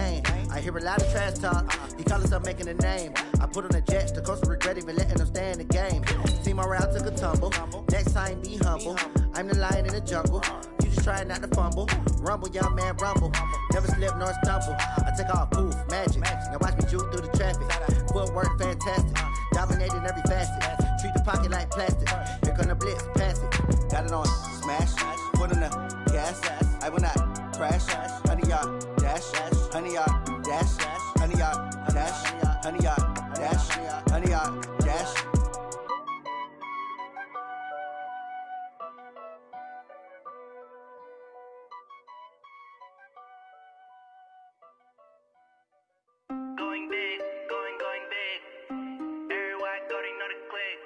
game. I hear a lot of trash talk. He call himself making a name. I put on the Jets, the coach regret even letting them stay in the game. See my route took a tumble. Next time be humble. I'm the lion in the jungle. You just trying not to fumble. Rumble, young man, rumble. Never slip nor stumble. I take off, poof, magic. Now watch me juke through the traffic. Footwork fantastic. Dominating every facet. Treat the pocket like plastic. Here come the blitz, pass it. Got it on, smash. Put in the gas. I will not crash. 100-yard dash. 100-yard dash. 100-yard dash. 100-yard dash. 100-yard dash. Going big, going big. Everywhere I go, they know the click.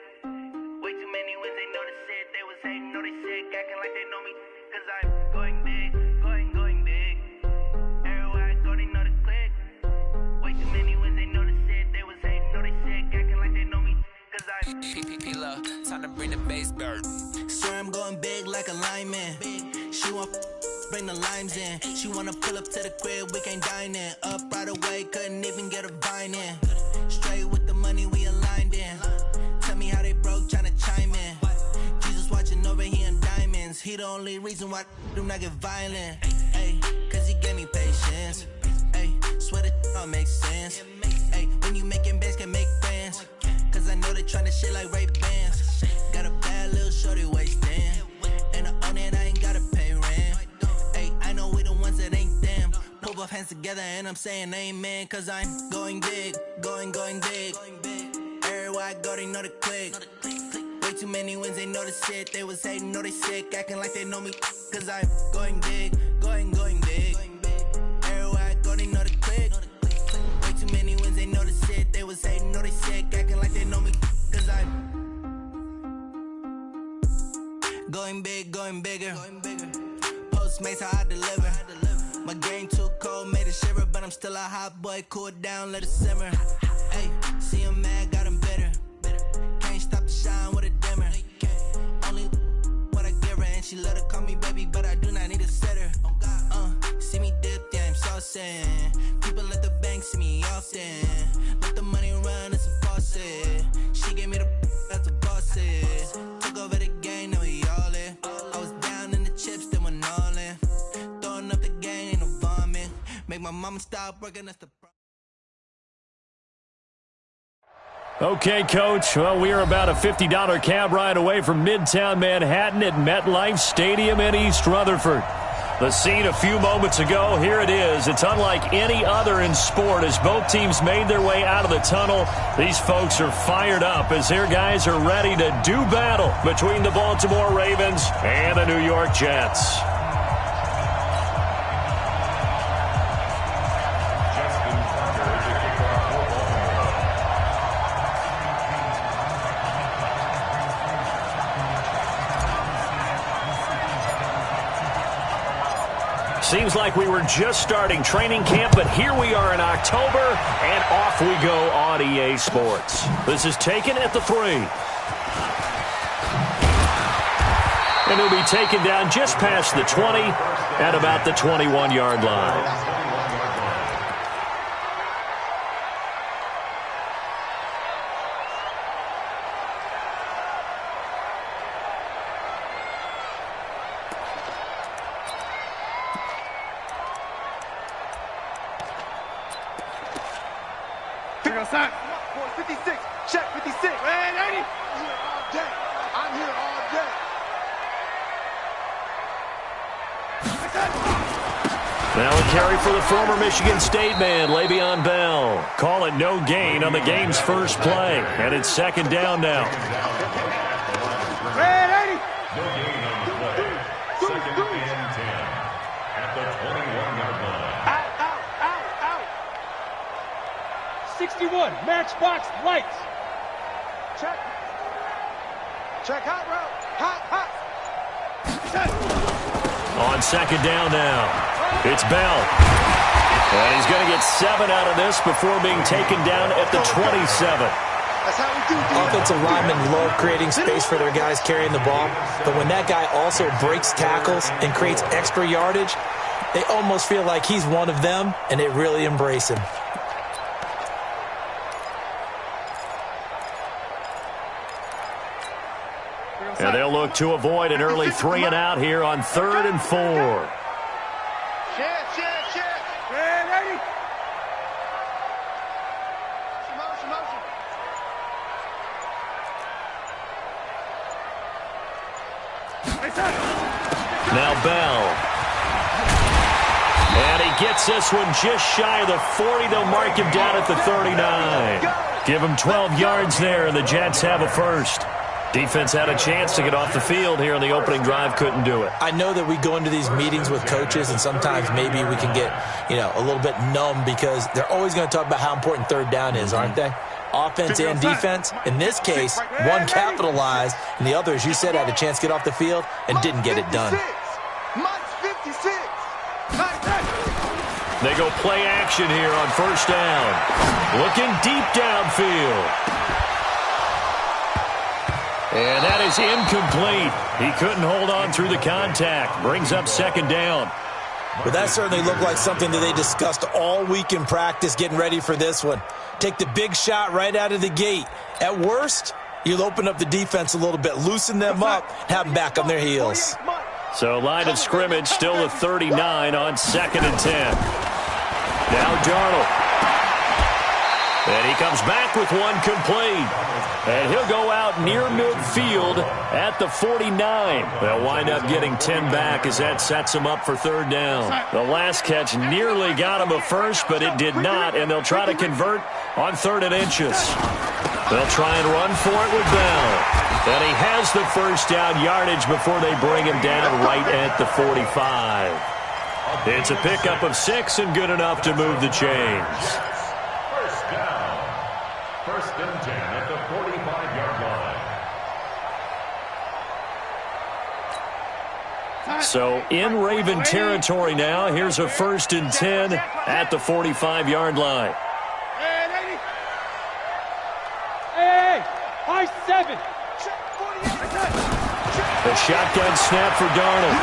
Way too many wins, they know the shit. They was hating, know they sick, acting like they know me. Cause I'm going big, going big. Everywhere I go, they know the click. Way too many wins, they know the shit. They was hating, know they sick, acting like they know me. Cause I'm P-P-P-Love, time to bring the bass bird. Swear I'm going big like a lineman. She want bring the limes in. She wanna pull up to the crib, we can't dine in. Up right away, couldn't even get a vine in. Straight with the money we aligned in. Tell me how they broke, tryna chime in. Jesus watching over here in diamonds. He the only reason why do not get violent. Ay, cause he gave me patience. Ay, swear that all makes sense. Ay, when you making bands can make friends. Cause I know they tryna shit like Ray Bans. Got a bad little shorty wasting. And I own it, I ain't gotta pay rent. Ay, I know we the ones that ain't them. Pull both hands together and I'm saying amen. Cause I'm going big, going big. Everywhere I go, they know the click. Way too many wins, they know the shit. They was hating, know they sick, acting like they know me. Cause I'm going big, going big. Everywhere I go, they know the click. Way too many wins, they know the shit. They was hating, know they sick, acting like they know me. Cause I'm going big, going bigger. Postmates, how I deliver. My game too cold, made it shiver. But I'm still a hot boy, cool it down, let it simmer. Hey, see him mad, got him bitter. Can't stop the shine with a dimmer. Only what I give her, and she let her call me baby, but I do not need a sitter. See me dip, yeah, I'm saucing. People at the bank see me often. Let the money run, it's a faucet. She gave me the that's a boss is. Took over the game, now we all in. I was down in the chips, then went all in. Throwing up the game, ain't no vomit. Make my mama stop working, that's the problem. Okay, Coach. Well, we are about a $50 cab ride away from Midtown Manhattan at MetLife Stadium in East Rutherford. The scene a few moments ago, here it is. It's unlike any other in sport as both teams made their way out of the tunnel. These folks are fired up as their guys are ready to do battle between the Baltimore Ravens and the New York Jets. Seems like we were just starting training camp, but here we are in October, and off we go on EA Sports. This is taken at the 3. And he'll be taken down just past the 20 at about the 21-yard line. Outside. 56. Check 56. Man, 80. I'm here all day. I'm here all day. Now a carry for the former Michigan State man, Le'Veon Bell. Call it no gain on the game's first play. And it's second down now. Man, 80. No gain on the play. Second and 10 at the 21-yard line. Out. 61. Matchbox lights. Check. Check hot route. Hot. Check. On second down now, it's Bell. And he's going to get 7 out of this before being taken down at the 27. That's how we do it. Offensive linemen love creating space for their guys carrying the ball, but when that guy also breaks tackles and creates extra yardage, They almost feel like he's one of them, and they really embrace him. And they'll look to avoid an early 3 and out here on 3rd and 4. Check. Man, ready? Motion. Now Bell. And he gets this one just shy of the 40. They'll mark him down at the 39. Give him 12 yards there, and the Jets have a first. Defense had a chance to get off the field here on the opening drive, couldn't do it. I know that we go into these meetings with coaches, and sometimes maybe we can get, a little bit numb because they're always going to talk about how important third down is, aren't they? Offense and defense. In this case, one capitalized, and the other, as you said, had a chance to get off the field and didn't get it done. They go play action here on first down. Looking deep downfield. And that is incomplete. He couldn't hold on through the contact. Brings up second down. Well, that certainly looked like something that they discussed all week in practice getting ready for this one. Take the big shot right out of the gate. At worst, you'll open up the defense a little bit, loosen them up, have them back on their heels. So line of scrimmage still the 39 on 2nd and 10. Now Darnold. And he comes back with one complete. And he'll go out near midfield at the 49. They'll wind up getting 10 back as that sets him up for third down. The last catch nearly got him a first, but it did not, and they'll try to convert on 3rd and inches. They'll try and run for it with Bell. And he has the first down yardage before they bring him down right at the 45. It's a pickup of 6 and good enough to move the chains. First down. 1st and 10 at the 45-yard line. So in Raven territory now. Here's a 1st and 10 at the 45-yard line. Hey, high 7. The shotgun snap for Darnold.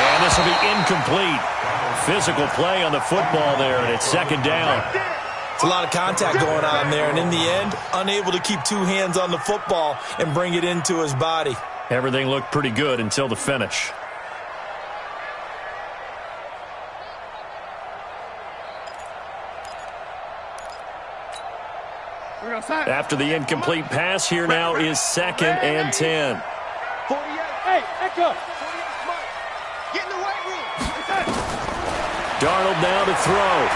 And this will be incomplete. Physical play on the football there, and it's 2nd down. It's a lot of contact going on there, and in the end, unable to keep 2 hands on the football and bring it into his body. Everything looked pretty good until the finish. After the incomplete pass, here now is 2nd and 10. Hey, Echo. Get in the weight room. Darnold now to throw.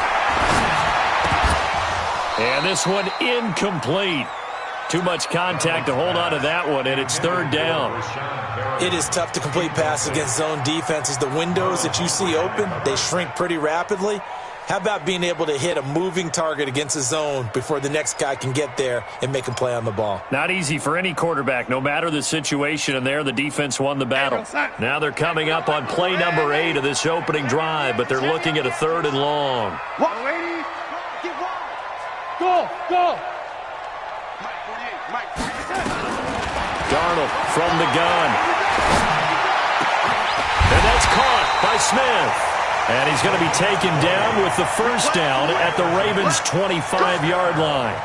And this one incomplete. Too much contact to hold on to that one, and it's 3rd down. It is tough to complete passes against zone defenses. The windows that you see open, they shrink pretty rapidly. How about being able to hit a moving target against a zone before the next guy can get there and make him play on the ball? Not easy for any quarterback, no matter the situation, and there the defense won the battle. Now they're coming up on play number 8 of this opening drive, but they're looking at a 3rd and long. Go. Darnold from the gun. And that's caught by Smith. And he's going to be taken down with the first down at the Ravens' 25-yard line.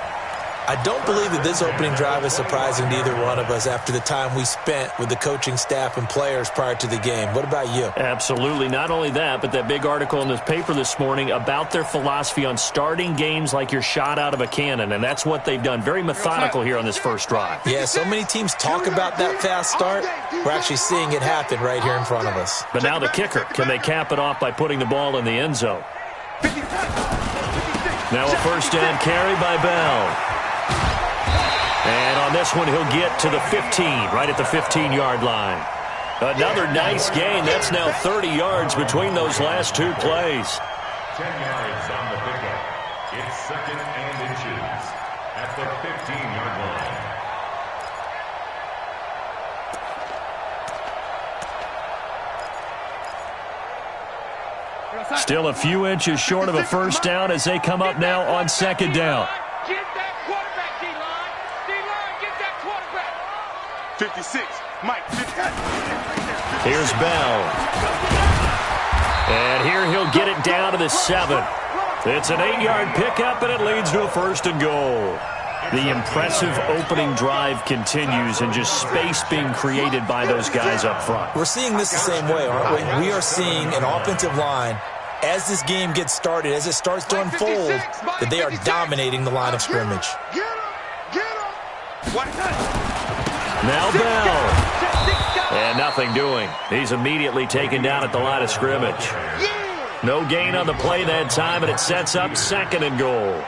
I don't believe that this opening drive is surprising to either one of us after the time we spent with the coaching staff and players prior to the game. What about you? Absolutely. Not only that, but that big article in this paper this morning about their philosophy on starting games like you're shot out of a cannon, and that's what they've done. Very methodical here on this first drive. Yeah, so many teams talk about that fast start. We're actually seeing it happen right here in front of us. But now the kicker. Can they cap it off by putting the ball in the end zone? Now a first down carry by Bell. And on this one, he'll get to the 15, right at the 15-yard line. Another nice gain. That's now 30 yards between those last 2 plays. 10 yards on the pickup. It's 2nd and inches at the 15-yard line. Still a few inches short of a first down as they come up now on 2nd down. Get that quarterback, D-line. D-line, get that quarterback. 56. Mike, Here's Bell. And here he'll get it down to the 7. It's an 8-yard pickup, and it leads to a 1st and goal. The impressive opening drive continues, and just space being created by those guys up front. We're seeing this the same way, aren't we? We are seeing an offensive line, as this game gets started, as it starts to unfold, that they are dominating the line of scrimmage. Now Bell. And nothing doing. He's immediately taken down at the line of scrimmage. No gain on the play that time, and it sets up 2nd and goal.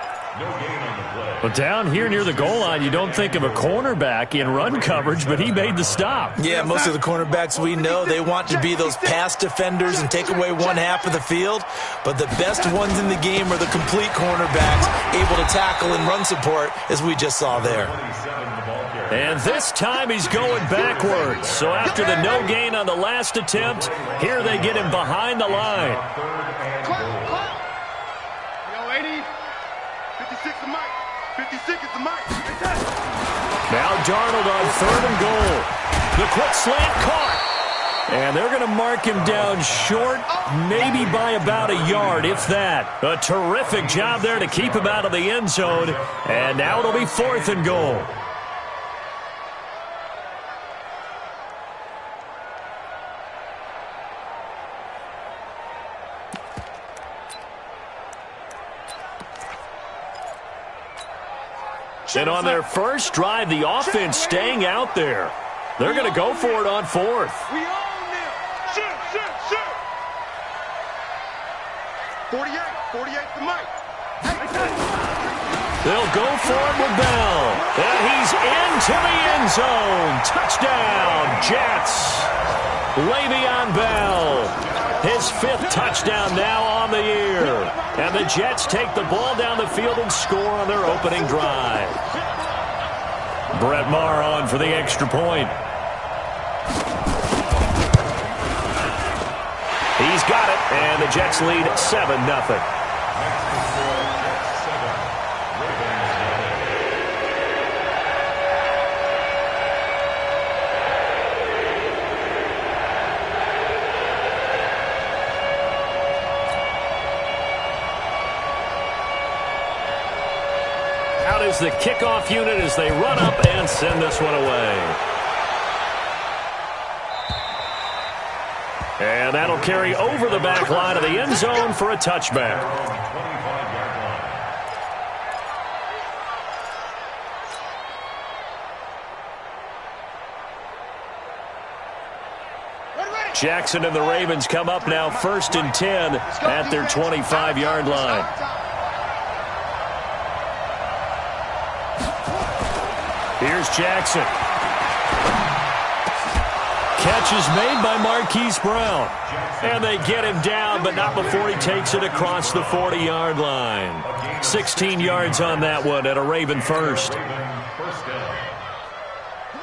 But down here near the goal line, you don't think of a cornerback in run coverage, but he made the stop. Yeah, most of the cornerbacks we know, they want to be those pass defenders and take away one half of the field. But the best ones in the game are the complete cornerbacks, able to tackle and run support, as we just saw there. And this time he's going backwards. So after the no gain on the last attempt, here they get him behind the line. Yo, 80, 56 is Mike. 56 is the Mike. Now Darnold on 3rd and goal. The quick slant caught. And they're going to mark him down short, maybe by about a yard, if that. A terrific job there to keep him out of the end zone. And now it'll be 4th and goal. And on their first drive, the offense staying out there. They're going to go for it on 4th. We own them. Shoot. 48 to Mike. They'll go for it with Bell. And he's into the end zone. Touchdown, Jets. Le'Veon Bell. His 5th touchdown now on the year. And the Jets take the ball down the field and score on their opening drive. Brett Maher on for the extra point. He's got it, and the Jets lead 7-0. Out is the kickoff unit as they run up and send this one away. And that'll carry over the back line of the end zone for a touchback. Jackson and the Ravens come up now 1st and 10 at their 25-yard line. Here's Jackson. Catch is made by Marquise Brown. And they get him down, but not before he takes it across the 40-yard line. 16 yards on that one at a Raven first.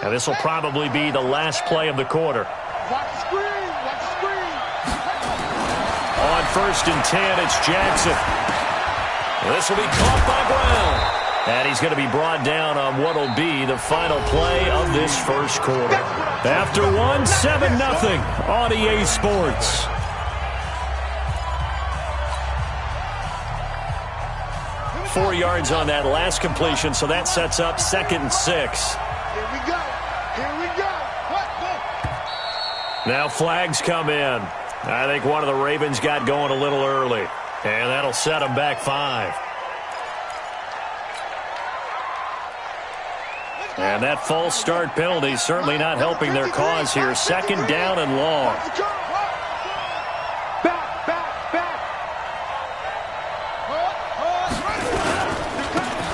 And this will probably be the last play of the quarter. Watch the screen. On 1st and 10, it's Jackson. This will be caught by Brown. And he's going to be brought down on what will be the final play of this first quarter. After one, 7-0 on EA Sports. Four yards on that last completion, so that sets up 2nd and 6. Here we go. Now flags come in. I think one of the Ravens got going a little early, and that'll set them back 5. And that false start penalty certainly not helping their cause here. 2nd down and long.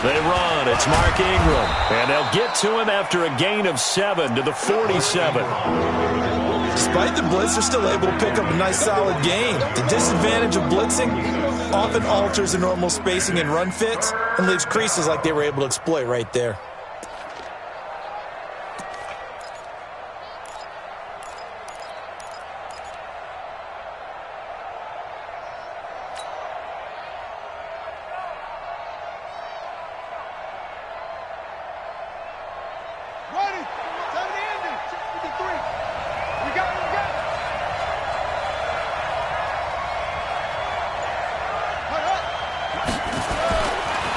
They run. It's Mark Ingram. And they'll get to him after a gain of 7 to the 47. Despite the blitz, they're still able to pick up a nice solid gain. The disadvantage of blitzing often alters the normal spacing and run fits and leaves creases like they were able to exploit right there.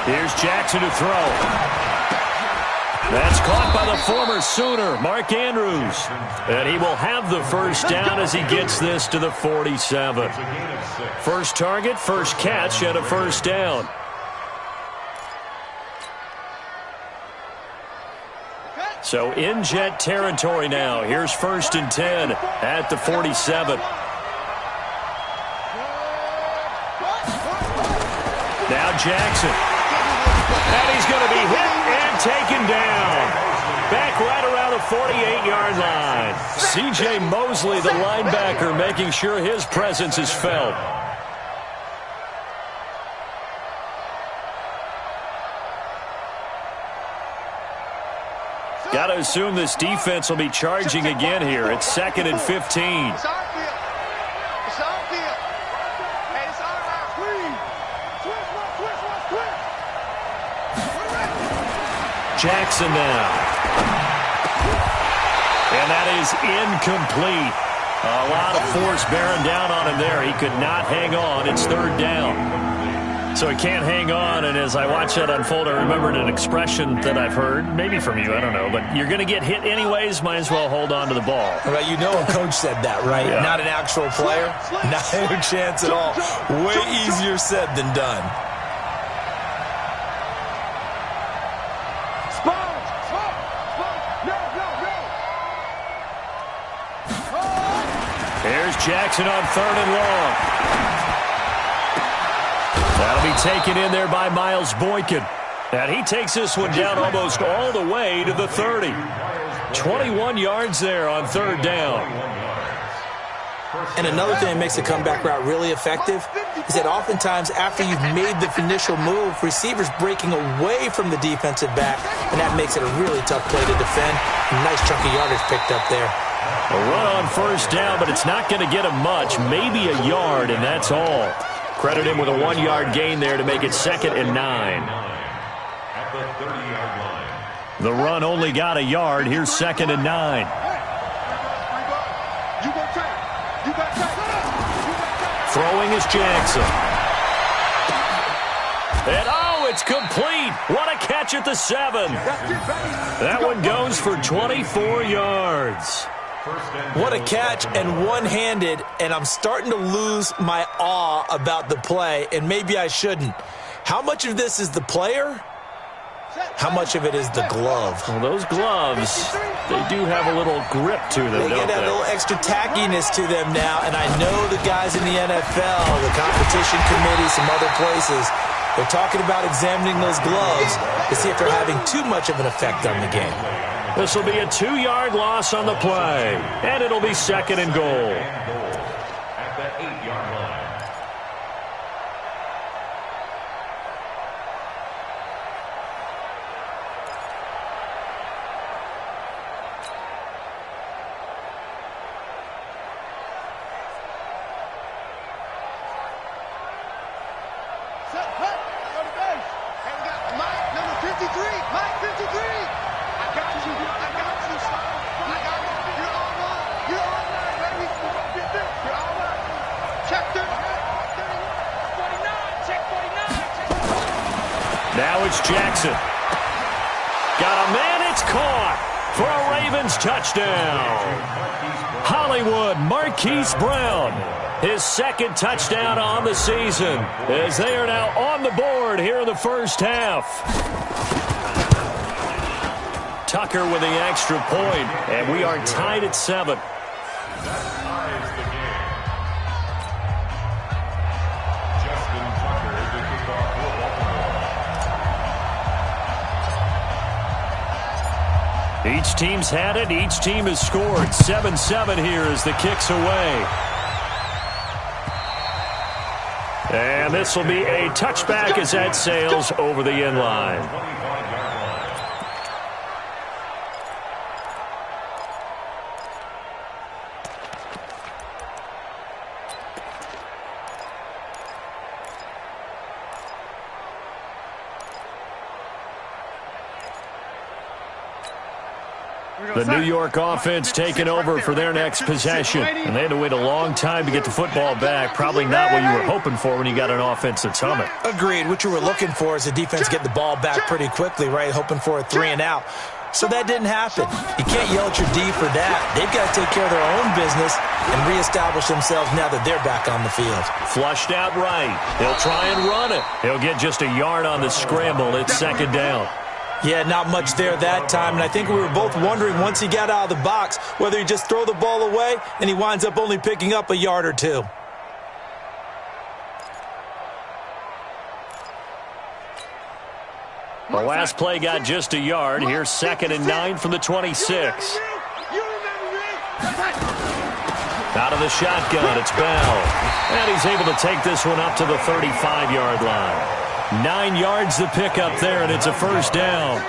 Here's Jackson to throw. That's caught by the former Sooner, Mark Andrews. And he will have the first down as he gets this to the 47. First target, first catch, and a first down. So in Jet territory now. Here's 1st and 10 at the 47. Now Jackson. And he's going to be hit and taken down. Back right around the 48-yard line. C.J. Mosley, the linebacker, making sure his presence is felt. Got to assume this defense will be charging again here. It's 2nd and 15. It's our field. It's our field. Hey, it's our house. Switch. Jackson now. And that is incomplete. A lot of force bearing down on him there. He could not hang on. It's 3rd down. So he can't hang on, and as I watch that unfold, I remembered an expression that I've heard, maybe from you, I don't know, but you're going to get hit anyways, might as well hold on to the ball. Right, you know a coach said that, right? Yeah. Not an actual player. Not a chance at all. Way easier said than done. Here's Jackson on 3rd and long. That'll be taken in there by Miles Boykin. And he takes this one down almost all the way to the 30. 21 yards there on 3rd down. And another thing that makes the comeback route really effective is that oftentimes after you've made the initial move, receivers breaking away from the defensive back, and that makes it a really tough play to defend. A nice chunk of yardage picked up there. A run on 1st down, but it's not going to get him much. Maybe a yard, and that's all. Credit him with a 1-yard gain there to make it 2nd and 9. At the 30-yard line. The run only got a yard. Here's 2nd and 9. Throwing is Jackson. And it's complete. What a catch at the 7. That one goes for 24 yards. What a catch, and one-handed, and I'm starting to lose my awe about the play, and maybe I shouldn't. How much of this is the player? How much of it is the glove? Well, those gloves, they do have a little grip to them, They get a little extra tackiness to them now, and I know the guys in the NFL, the competition committee, some other places, they're talking about examining those gloves to see if they're having too much of an effect on the game. This will be a 2-yard loss on the play, and it'll be 2nd and goal. At the 8-yard line. Now it's Jackson. Got a man, it's caught for a Ravens touchdown. Hollywood Marquise Brown, his 2nd touchdown on the season, as they are now on the board here in the first half. Tucker with the extra point, and we are tied at 7. Each team's had it. Each team has scored. 7-7 here as the kick's away. And this will be a touchback as that sails over the end line. The New York offense taking over for their next possession. And they had to wait a long time to get the football back. Probably not what you were hoping for when you got an offense that's humming. Agreed. What you were looking for is the defense get the ball back pretty quickly, right? Hoping for a 3 and out. So that didn't happen. You can't yell at your D for that. They've got to take care of their own business and reestablish themselves now that they're back on the field. Flushed out right. He'll try and run it. He'll get just a yard on the scramble. It's second down. Yeah, not much there that time, and I think we were both wondering once he got out of the box whether he just throw the ball away and he winds up only picking up a yard or two. The last play got just a yard. Here's 2nd and 9 from the 26. Out of the shotgun, it's Bell. And he's able to take this one up to the 35-yard line. 9 yards to pick up there, and it's a first down.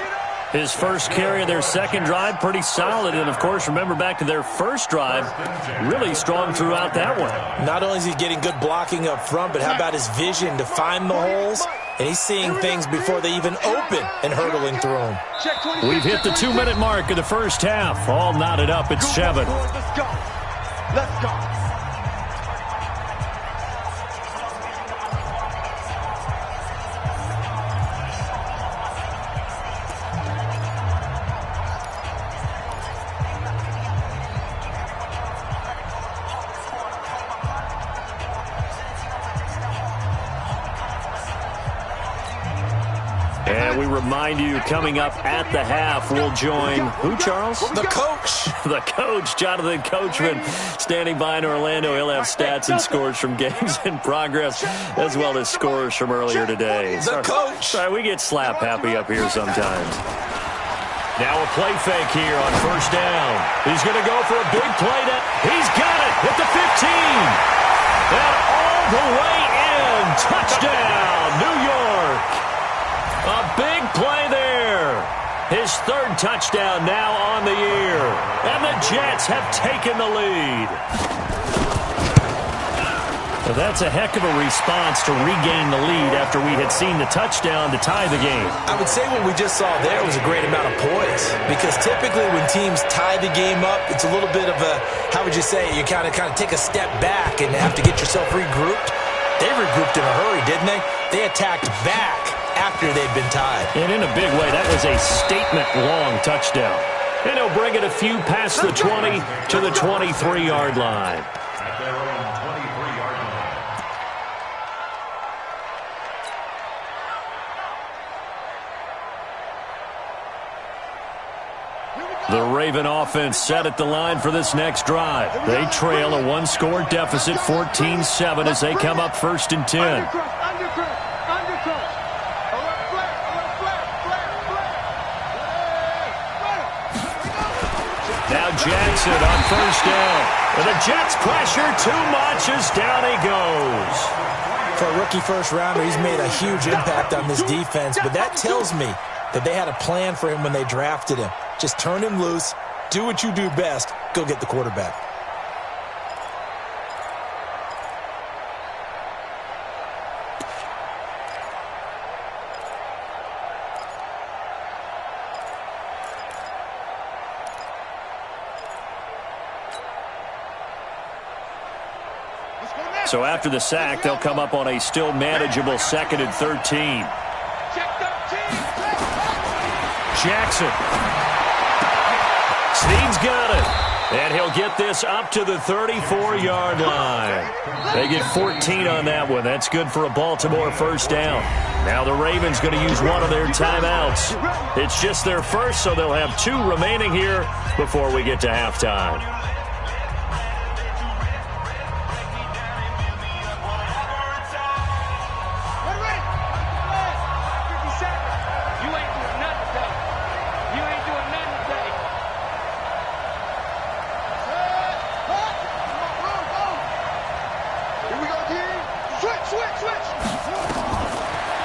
His first carry of their second drive, pretty solid. And, of course, remember back to their first drive, really strong throughout that one. Not only is he getting good blocking up front, but how about his vision to find the holes? And he's seeing things before they even open and hurdling through them. We've hit the 2-minute mark of the first half. All knotted up at 7. Let's go. Let's go. And we remind you, coming up at the half, we'll join who, Charles? The coach. The coach, Jonathan Coachman, standing by in Orlando. He'll have stats and scores from games in progress, as well as scores from earlier today. The coach. Sorry, we get slap happy up here sometimes. Now a play fake here on first down. He's going to go for a big play. He's got it at the 15. And all the way in. Touchdown, New York. A big play there. His 3rd touchdown now on the year. And the Jets have taken the lead. Well, that's a heck of a response to regain the lead after we had seen the touchdown to tie the game. I would say what we just saw there was a great amount of poise. Because typically when teams tie the game up, it's a little bit of a, how would you say, you kind of take a step back and have to get yourself regrouped. They regrouped in a hurry, didn't they? They attacked back after they'd been tied. And in a big way, that was a statement-long touchdown. And he'll bring it a few past the 20 to the 23-yard line. At their own 23-yard line. The Raven offense set at the line for this next drive. They trail a 1-score deficit, 14-7, as they come up 1st and 10. Now Jackson on first down. And the Jets pressure too much as down he goes. For a rookie first-rounder, he's made a huge impact on this defense, but that tells me that they had a plan for him when they drafted him. Just turn him loose, do what you do best, go get the quarterback. So after the sack, they'll come up on a still manageable 2nd and 13. Jackson. Snead's got it. And he'll get this up to the 34-yard line. They get 14 on that one. That's good for a Baltimore first down. Now the Ravens going to use one of their timeouts. It's just their first, so they'll have 2 remaining here before we get to halftime.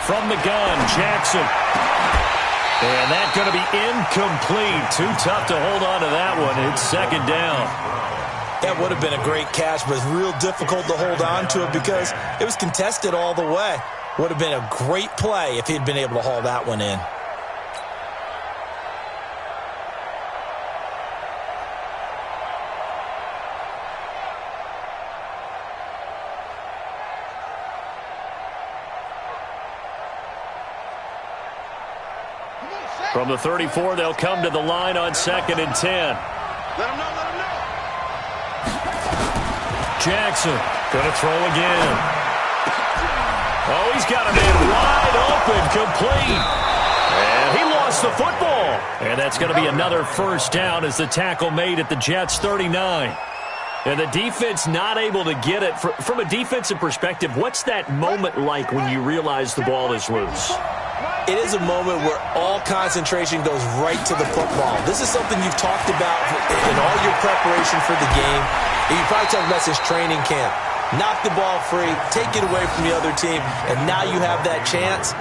From the gun, Jackson. And that's going to be incomplete. Too tough to hold on to that one. It's 2nd down. That would have been a great catch, but it's real difficult to hold on to it because it was contested all the way. Would have been a great play if he'd been able to haul that one in. From the 34, they'll come to the line on 2nd and 10. Let him know, let him know. Jackson going to throw again. Oh, he's got a man wide open, complete. And he lost the football. And that's going to be another first down as the tackle made at the Jets' 39. And the defense not able to get it. From a defensive perspective, what's that moment like when you realize the ball is loose? It is a moment where all concentration goes right to the football. This is something you've talked about in all your preparation for the game. And you probably talked about since training camp. Knock the ball free, take it away from the other team, and now you have that chance.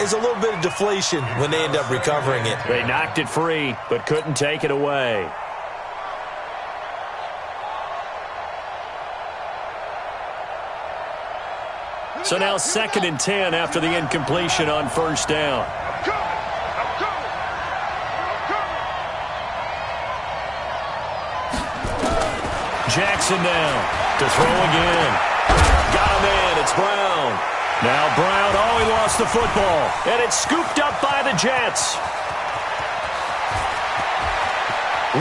It's a little bit of deflation when they end up recovering it. They knocked it free, but couldn't take it away. So now 2nd and 10 after the incompletion on first down. Jackson now to throw again. Got him in. It's Brown. Now Brown, he lost the football. And it's scooped up by the Jets.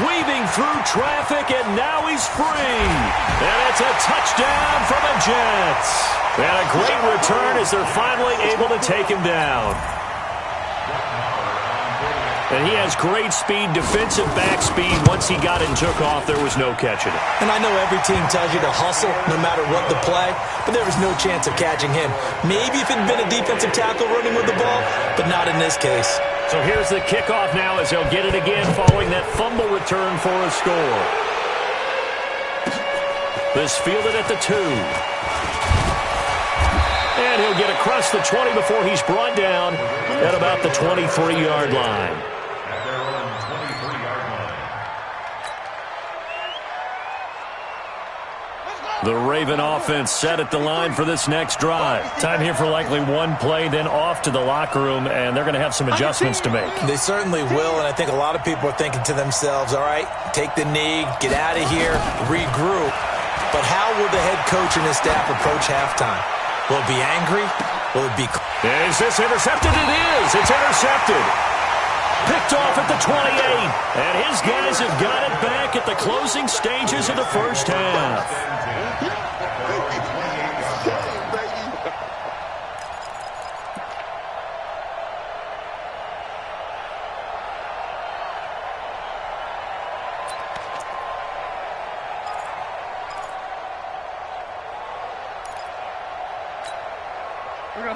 Weaving through traffic, and now he's free. And it's a touchdown for the Jets. And a great return as they're finally able to take him down. And he has great speed, defensive back speed. Once he got it and took off, there was no catching it. And I know every team tells you to hustle no matter what the play, but there was no chance of catching him. Maybe if it had been a defensive tackle running with the ball, but not in this case. So here's the kickoff now as they'll get it again following that fumble return for a score. This fielded at the 2. And he'll get across the 20 before he's brought down at about the 23-yard line. At their own 23-yard line. The Raven offense set at the line for this next drive. Time here for likely one play, then off to the locker room, and they're going to have some adjustments to make. They certainly will, and I think a lot of people are thinking to themselves, all right, take the knee, get out of here, regroup. But how will the head coach and his staff approach halftime? Will it be angry? Will it be... Is this intercepted? It is. It's intercepted. Picked off at the 28. And his guys have got it back at the closing stages of the first half.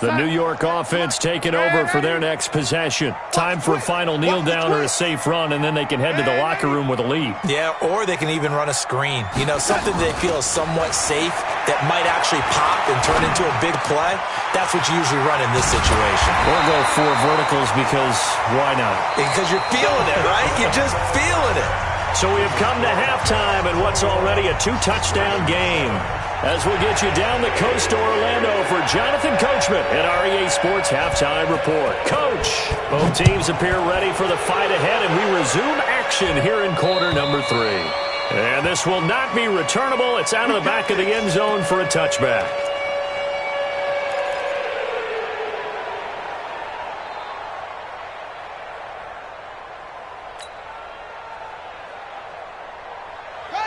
The New York offense taking over for their next possession. Time for a final kneel down or a safe run, and then they can head to the locker room with a lead. Yeah, or they can even run a screen. You know, something they feel is somewhat safe that might actually pop and turn into a big play. That's what you usually run in this situation. Or go 4 verticals because why not? Because you're feeling it, right? You're just feeling it. So we have come to halftime in what's already a 2-touchdown game. As we'll get you down the coast to Orlando for Jonathan Coachman at REA Sports Halftime Report. Coach, both teams appear ready for the fight ahead, and we resume action here in quarter number 3. And this will not be returnable. It's out of the back of the end zone for a touchback.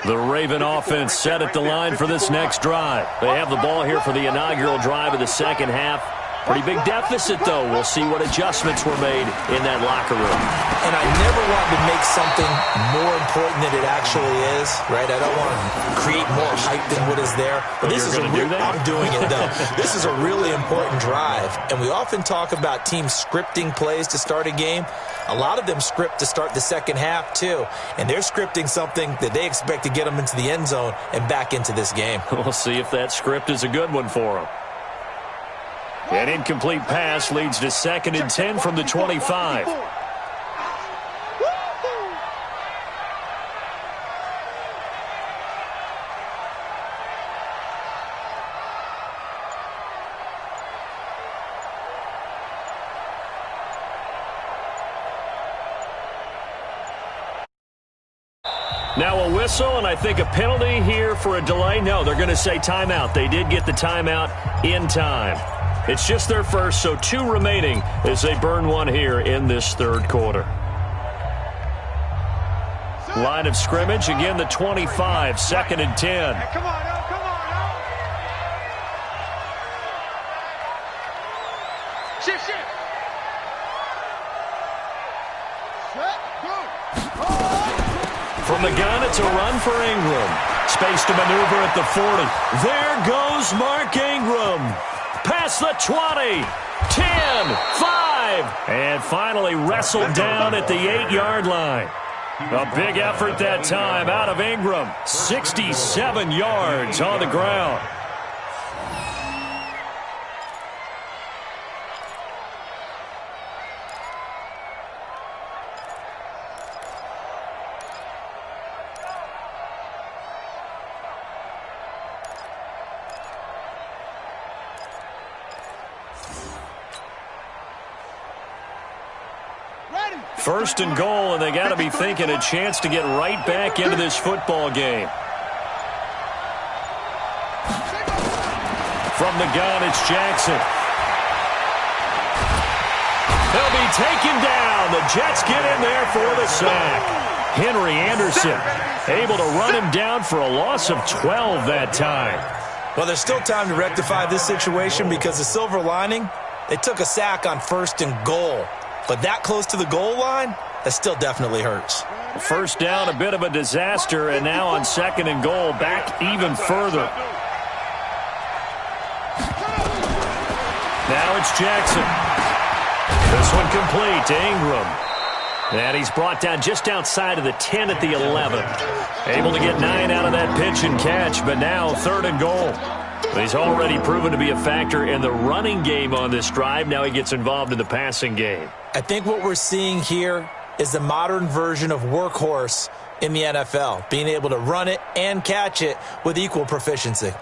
The Raven offense set at the line for this next drive. They have the ball here for the inaugural drive of the second half. Pretty big deficit, though. We'll see what adjustments were made in that locker room. And I never want to make something more important than it actually is, right? I don't want to create more hype than what is there. But this is I'm doing it, though. This is a really important drive. And we often talk about teams scripting plays to start a game. A lot of them script to start the second half, too. And they're scripting something that they expect to get them into the end zone and back into this game. We'll see if that script is a good one for them. An incomplete pass leads to 2nd and 10 from the 25. Now a whistle, and I think a penalty here for a delay. No, they're going to say timeout. They did get the timeout in time. It's just their first, so 2 remaining as they burn one here in this third quarter. Line of scrimmage, again the 25, 2nd and 10. Hey, come on, now, come on, now. Shift. Set, go. From the gun, it's a run for Ingram. Space to maneuver at the 40. There goes Mark Ingram. Past the 20, 10, 5, and finally wrestled down at the 8-yard line. A big effort that time out of Ingram. 67 yards on the ground. First and goal, and they got to be thinking a chance to get right back into this football game. From the gun, it's Jackson. He'll be taken down. The Jets get in there for the sack. Henry Anderson able to run him down for a loss of 12 that time. Well, there's still time to rectify this situation because the silver lining, they took a sack on 1st and goal. But that close to the goal line, that still definitely hurts. First down, a bit of a disaster, and now on 2nd and goal, back even further. Now it's Jackson. This one complete to Ingram. And he's brought down just outside of the 10 at the 11. Able to get 9 out of that pitch and catch, but now 3rd and goal. He's already proven to be a factor in the running game on this drive. Now he gets involved in the passing game. I think what we're seeing here is the modern version of workhorse in the NFL, being able to run it and catch it with equal proficiency.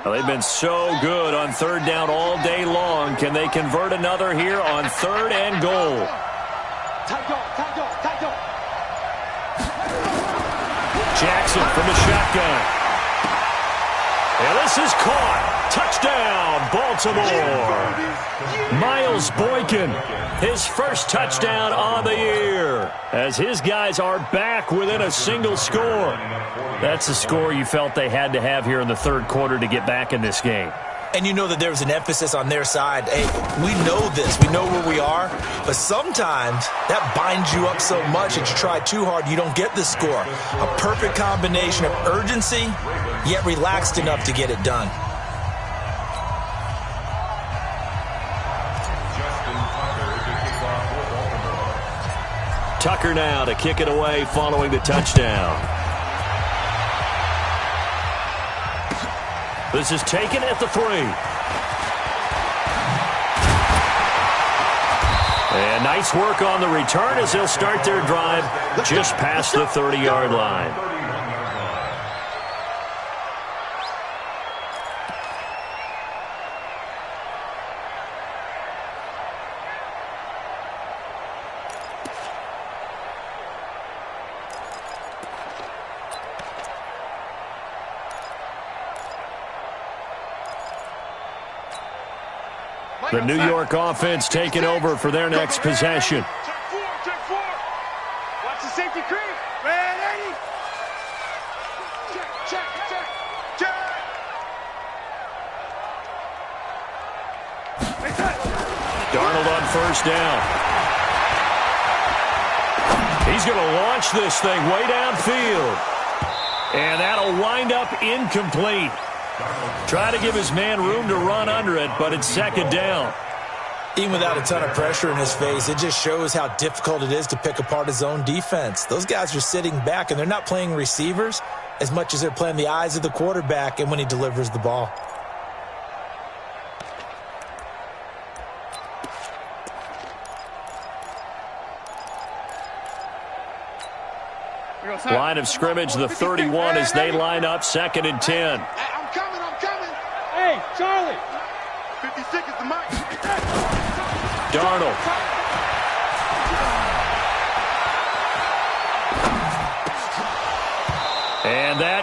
Well, they've been so good on 3rd down all day long. Can they convert another here on 3rd and goal? Jackson from the shotgun. And this is caught. Touchdown, Baltimore. Miles Boykin, his first touchdown on the year, as his guys are back within a single score. That's the score you felt they had to have here in the 3rd quarter to get back in this game. And you know that there was an emphasis on their side. Hey, we know this. We know where we are. But sometimes that binds you up so much that you try too hard, you don't get the score. A perfect combination of urgency, yet relaxed enough to get it done. Tucker now to kick it away following the touchdown. This is taken at the 3. And nice work on the return as they'll start their drive just past the 30-yard line. The New York offense taking over for their next possession. Check 4. Watch the safety creep. Man, 80. Check. Darnold on 1st down. He's going to launch this thing way downfield. And that'll wind up incomplete. Try to give his man room to run under it, but it's 2nd down. Even without a ton of pressure in his face, it just shows how difficult it is to pick apart his own defense. Those guys are sitting back, and they're not playing receivers as much as they're playing the eyes of the quarterback and when he delivers the ball. Line of scrimmage, the 31 as they line up 2nd and 10. I'm coming. Hey, Charlie. 56 is the mic. Darnold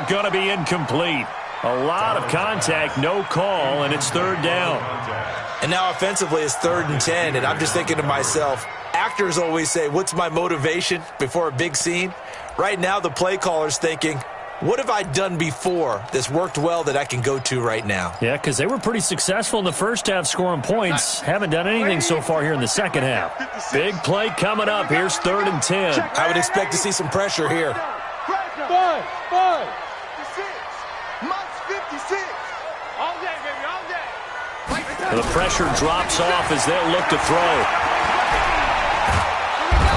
going to be incomplete. A lot of contact, no call, and it's third down. And now offensively it's 3rd and 10, and I'm just thinking to myself, actors always say, what's my motivation before a big scene? Right now the play caller's thinking, what have I done before that's worked well that I can go to right now? Yeah, because they were pretty successful in the first half scoring points. Haven't done anything so far here in the second half. Big play coming up. Here's 3rd and 10. I would expect to see some pressure here. 5. 56. Must 56. All day, baby, all day. The pressure drops off as they'll look to throw.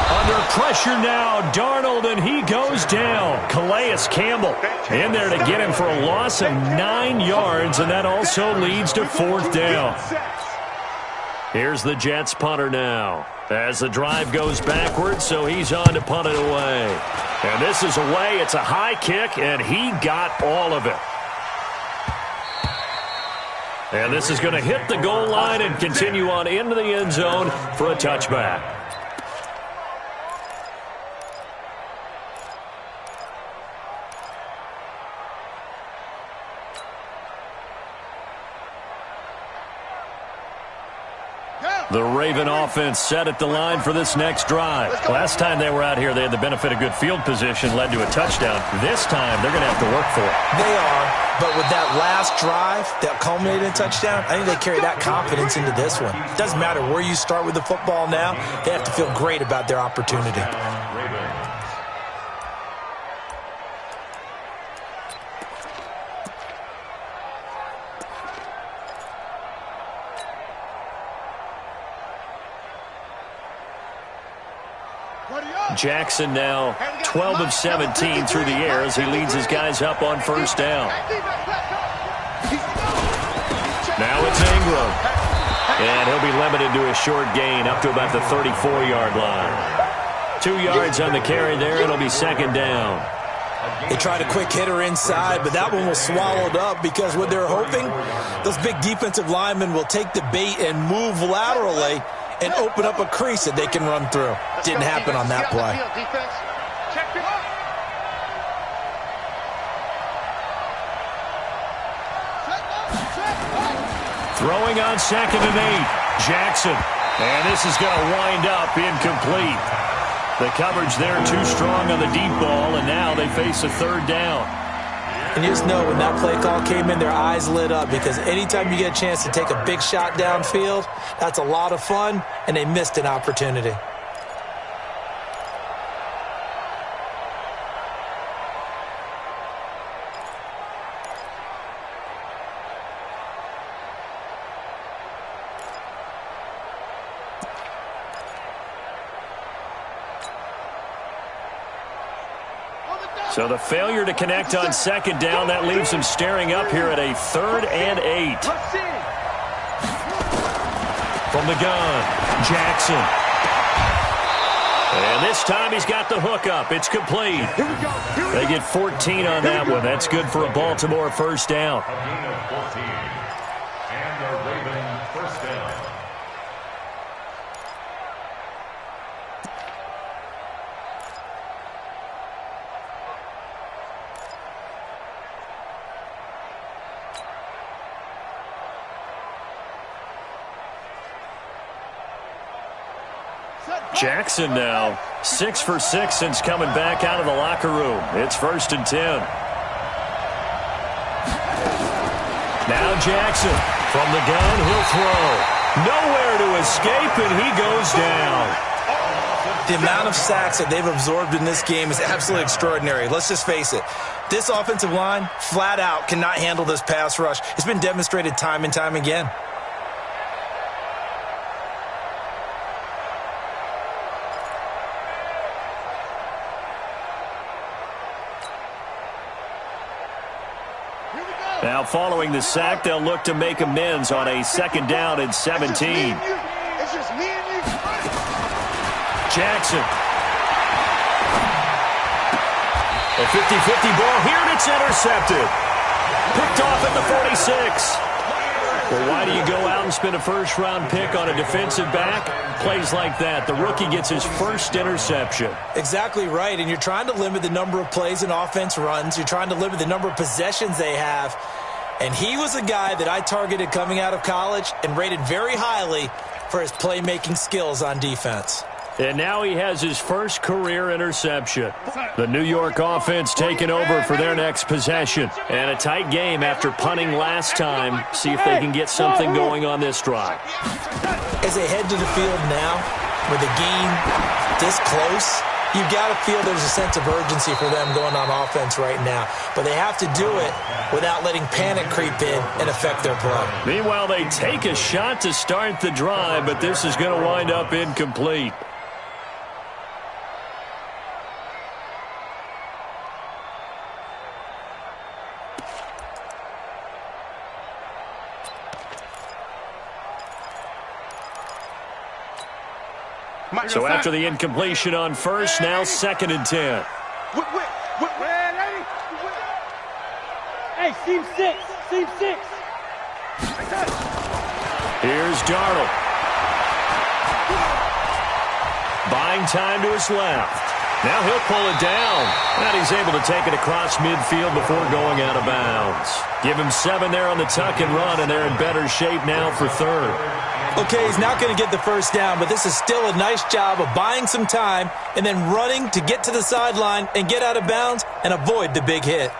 Under pressure now, Darnold, and he goes down. Calais Campbell in there to get him for a loss of 9 yards, and that also leads to 4th down. Here's the Jets punter now as the drive goes backwards, so he's on to punt it away. And this is away. It's a high kick, and he got all of it. And this is going to hit the goal line and continue on into the end zone for a touchback. The Raven offense set at the line for this next drive. Last time they were out here, they had the benefit of good field position, led to a touchdown. This time, they're going to have to work for it. They are, but with that last drive that culminated in a touchdown, I think they carry that confidence into this one. It doesn't matter where you start with the football now. They have to feel great about their opportunity. Jackson now 12 of 17 through the air as he leads his guys up on 1st down. Now it's Ingram. And he'll be limited to a short gain up to about the 34-yard line. 2 yards on the carry there. It'll be 2nd down. They tried a quick hitter inside, but that one was swallowed up because what they're hoping, those big defensive linemen will take the bait and move laterally and open up a crease that they can run through. Didn't happen on that play. Throwing on 2nd and 8. Jackson. And this is going to wind up incomplete. The coverage there too strong on the deep ball, and now they face a 3rd down. And you just know when that play call came in, their eyes lit up because anytime you get a chance to take a big shot downfield, that's a lot of fun, and they missed an opportunity. So the failure to connect on 2nd down, that leaves him staring up here at a 3rd and 8. From the gun, Jackson. And this time he's got the hook up. It's complete. They get 14 on that one. That's good for a Baltimore 1st down. A gain of 14. And the Raven 1st down. Jackson now 6 for 6 since coming back out of the locker room. It's 1st and 10. Now Jackson from the gun, he'll throw. Nowhere to escape, and he goes down. The amount of sacks that they've absorbed in this game is absolutely extraordinary. Let's just face it. This offensive line, flat out, cannot handle this pass rush. It's been demonstrated time and time again. Now following the sack, they'll look to make amends on a 2nd down and 17. It's just me and you. Jackson. A 50-50 ball here, and it's intercepted. Picked off at the 46. Well, why do you go out and spend a first-round pick on a defensive back? Plays like that. The rookie gets his first interception. Exactly right, and you're trying to limit the number of plays an offense runs. You're trying to limit the number of possessions they have. And he was a guy that I targeted coming out of college and rated very highly for his playmaking skills on defense. And now he has his first career interception. The New York offense taking over for their next possession. And a tight game after punting last time. See if they can get something going on this drive. As they head to the field now, with the game this close, you've got to feel there's a sense of urgency for them going on offense right now. But they have to do it without letting panic creep in and affect their play. Meanwhile, they take a shot to start the drive, but this is going to wind up incomplete. So after the incompletion on first, now 2nd and 10. Hey, seam 6. Here's Darnold. Buying time to his left. Now he'll pull it down. And he's able to take it across midfield before going out of bounds. Give him 7 there on the tuck and run, and they're in better shape now for 3rd. Okay, he's not going to get the first down, but this is still a nice job of buying some time and then running to get to the sideline and get out of bounds and avoid the big hit.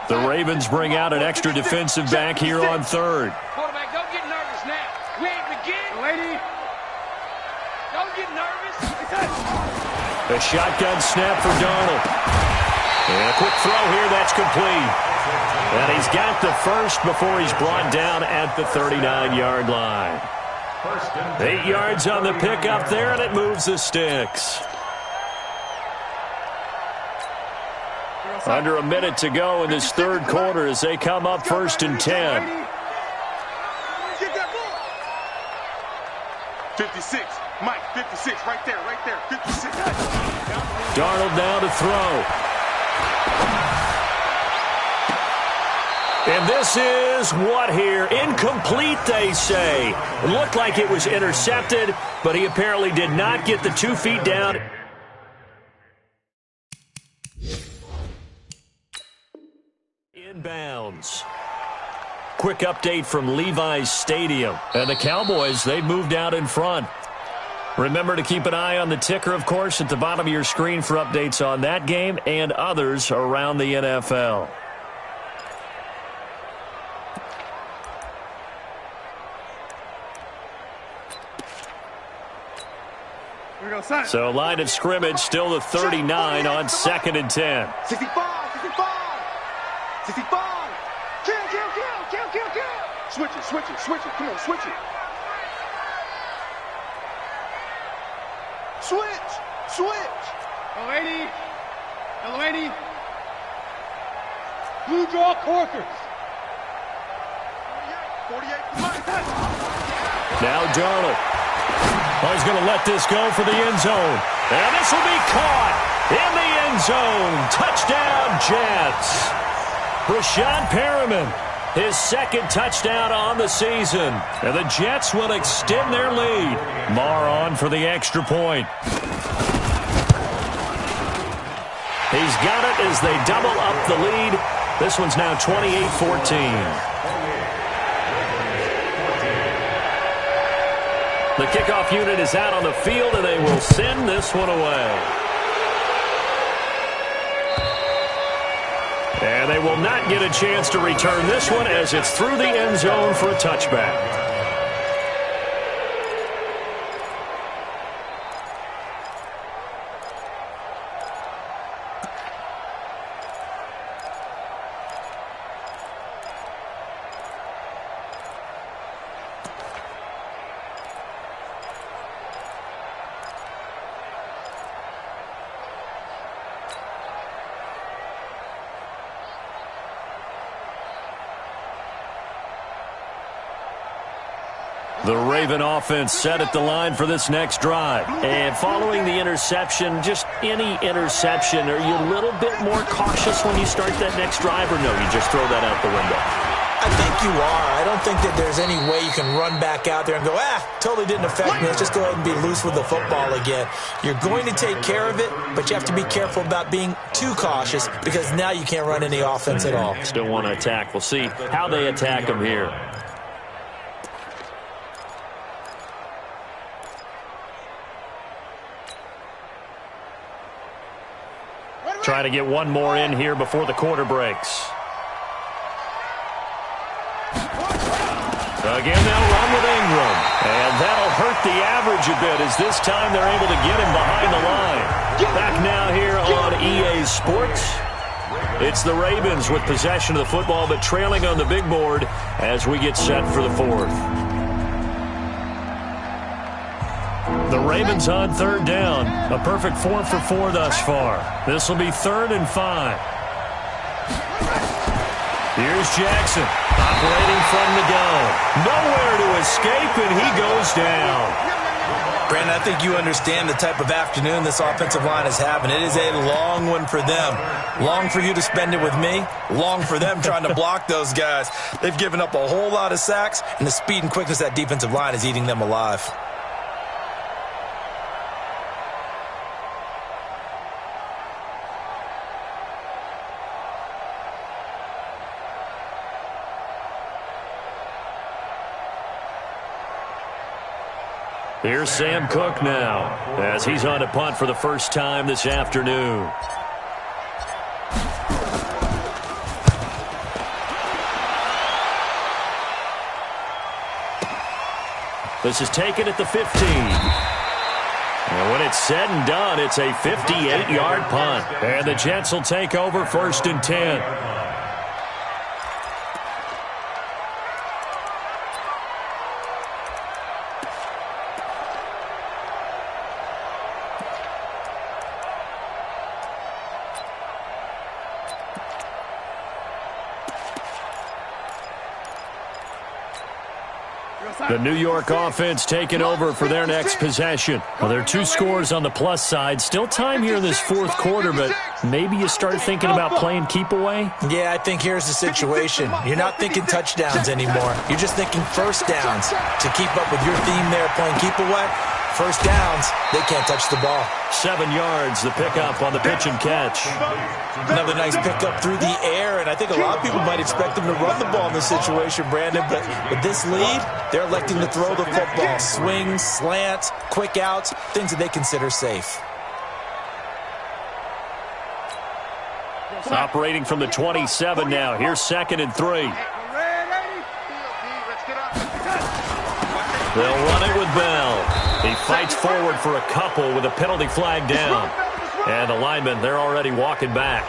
The Ravens bring out an extra defensive back here on 3rd. Quarterback, don't get nervous now. We ain't begin. Lady, don't get nervous. A shotgun snap for Darnold. And a quick throw here, that's complete. And he's got the first before he's brought down at the 39-yard line. 8 yards on the pickup there, and it moves the sticks. Under a minute to go in this 3rd quarter as they come up 1st and 10. 56, Mike, 56, right there, 56. Darnold now to throw. And this is what here? Incomplete, they say. It looked like it was intercepted, but he apparently did not get the 2 feet down. Inbounds. Quick update from Levi's Stadium. And the Cowboys, they've moved out in front. Remember to keep an eye on the ticker, of course, at the bottom of your screen for updates on that game and others around the NFL. So line of scrimmage still the 39 on 2nd and 10. 65. Kill. Switch it. Come on, switch it. Switch. Delaney. Blue draw corkers. 48. Now Darnold. Oh, he's going to let this go for the end zone. And this will be caught in the end zone. Touchdown, Jets. Brashad Perriman, his 2nd touchdown on the season. And the Jets will extend their lead. Marr on for the extra point. He's got it as they double up the lead. This one's now 28-14. The kickoff unit is out on the field, and they will send this one away. And they will not get a chance to return this one as it's through the end zone for a touchback. The Raven offense set at the line for this next drive. And following the interception, just any interception, are you a little bit more cautious when you start that next drive, or no, you just throw that out the window? I think you are. I don't think that there's any way you can run back out there and go, totally didn't affect me. Let's just go ahead and be loose with the football again. You're going to take care of it, but you have to be careful about being too cautious because now you can't run any offense at all. Still want to attack. We'll see how they attack them here. Trying to get one more in here before the quarter breaks. Again, they'll run with Ingram. And that'll hurt the average a bit as this time they're able to get him behind the line. Back now here on EA Sports. It's the Ravens with possession of the football, but trailing on the big board as we get set for the fourth. The Ravens on third down. A perfect 4 for 4 thus far. This will be 3rd and 5. Here's Jackson, operating from the gun. Nowhere to escape, and he goes down. Brandon, I think you understand the type of afternoon this offensive line is having. It is a long one for them. Long for you to spend it with me. Long for them trying to block those guys. They've given up a whole lot of sacks, and the speed and quickness of that defensive line is eating them alive. Here's Sam Cook now as he's on to punt for the first time this afternoon. This is taken at the 15. And when it's said and done, it's a 58-yard punt. And the Jets will take over 1st and 10. The New York offense taking over for their next possession. Well, there are 2 scores on the plus side. Still time here in this 4th quarter, but maybe you start thinking about playing keep away? Yeah, I think here's the situation. You're not thinking touchdowns anymore. You're just thinking first downs. To keep up with your theme there, playing keep away, first downs, they can't touch the ball. 7 yards, the pickup on the pitch and catch. Another nice pickup through the air, and I think a lot of people might expect them to run the ball in this situation, Brandon, but with this lead, they're electing to throw the football. Swings, slants, quick outs, things that they consider safe. Operating from the 27 now. Here's 2nd and 3. They'll run it with Bell. He fights forward for a couple with a penalty flag down. And the linemen, they're already walking back.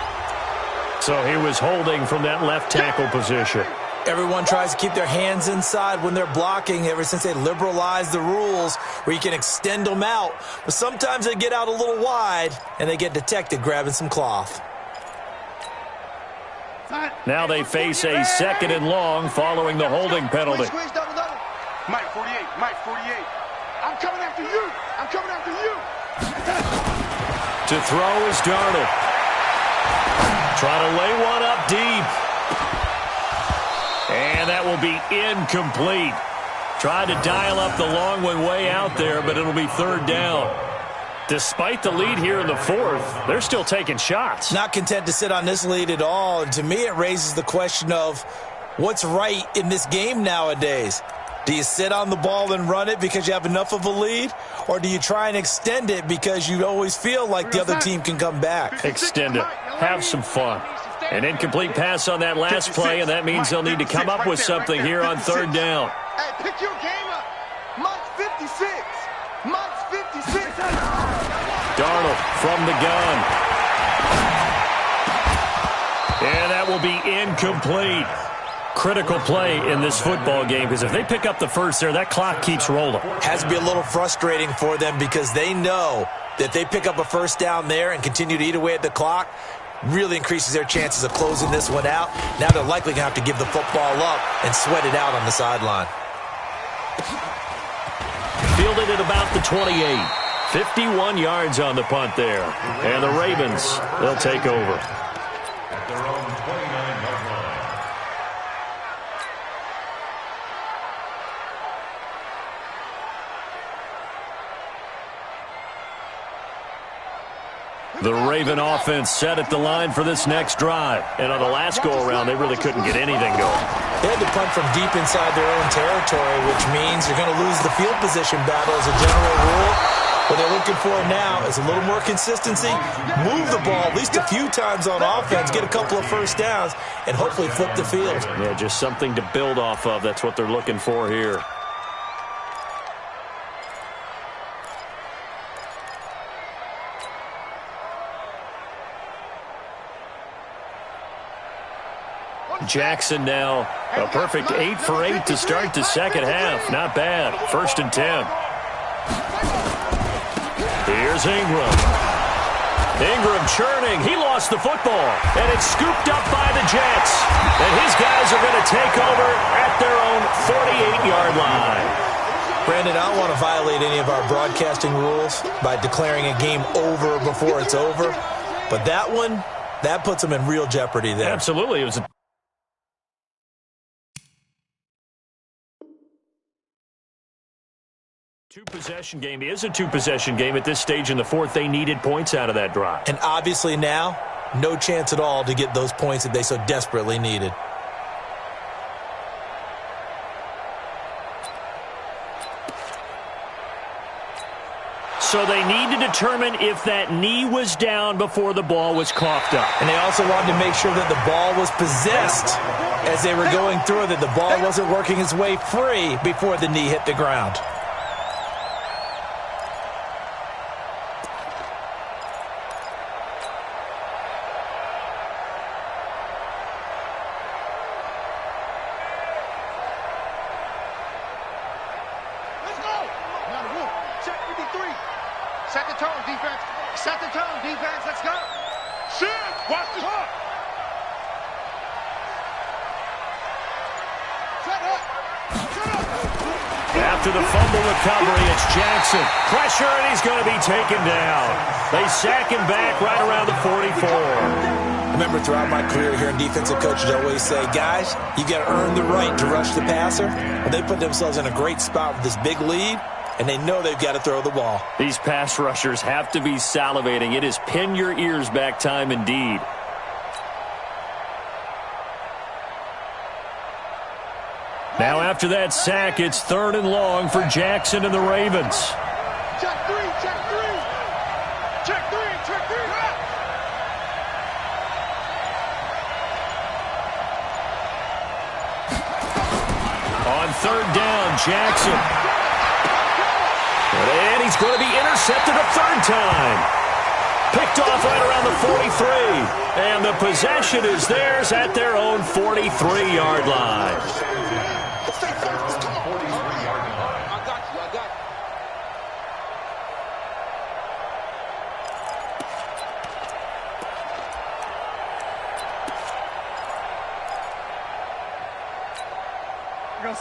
So he was holding from that left tackle position. Everyone tries to keep their hands inside when they're blocking ever since they liberalized the rules where you can extend them out. But sometimes they get out a little wide and they get detected grabbing some cloth. Now they face a 2nd and long following the holding penalty. Mike 48, Mike 48. I'm coming after you. I'm coming after you. To throw is Darnold. Trying to lay one up deep. And that will be incomplete. Tried to dial up the long one way out there, but it'll be 3rd down. Despite the lead here in the 4th, they're still taking shots. Not content to sit on this lead at all. And to me, it raises the question of what's right in this game nowadays. Do you sit on the ball and run it because you have enough of a lead? Or do you try and extend it because you always feel like the other team can come back? Extend it. Have some fun. An incomplete pass on that last play, and that means they'll need to come up with something here on 3rd down. Hey, pick your game up. Mike's 56. Mike's 56. Darnold from the gun. And that will be incomplete. Critical play in this football game because if they pick up the first there, that clock keeps rolling. Has to be a little frustrating for them because they know that they pick up a first down there and continue to eat away at the clock, really increases their chances of closing this one out. Now they're likely going to have to give the football up and sweat it out on the sideline. Fielded at about the 28. 51 yards on the punt there. And the Ravens, they'll take over. At their own 29-yard line. The Raven offense set at the line for this next drive. And on the last go-around, they really couldn't get anything going. They had to punt from deep inside their own territory, which means you're going to lose the field position battle as a general rule. What they're looking for now is a little more consistency, move the ball at least a few times on offense, get a couple of first downs, and hopefully flip the field. Yeah, just something to build off of. That's what they're looking for here. Jackson now a perfect 8 for 8 to start the second half. Not bad. 1st and 10. Here's Ingram. Ingram churning. He lost the football. And it's scooped up by the Jets. And his guys are going to take over at their own 48-yard line. Brandon, I don't want to violate any of our broadcasting rules by declaring a game over before it's over. But that one, that puts them in real jeopardy there. Absolutely. It was a two-possession game. It is a two-possession game at this stage in the fourth. They needed points out of that drive. And obviously now, no chance at all to get those points that they so desperately needed. So they need to determine if that knee was down before the ball was coughed up. And they also wanted to make sure that the ball was possessed as they were going through, that the ball wasn't working its way free before the knee hit the ground. Set the tone, defense. Set the tone, defense. Let's go. Shit! Watch the clock. Shut up. Shut up. After the fumble recovery, it's Jackson. Pressure, and he's going to be taken down. They sack him back right around the 44. Remember, throughout my career here in defensive coaches, I always say, guys, you got to earn the right to rush the passer. Well, they put themselves in a great spot with this big lead, and they know they've got to throw the ball. These pass rushers have to be salivating. It is pin your ears back time indeed. Now after that sack, it's 3rd and long for Jackson and the Ravens. Check three, check three. Check three, check three. On 3rd down, Jackson. And he's going to be intercepted a 3rd time. Picked off right around the 43. And the possession is theirs at their own 43-yard line.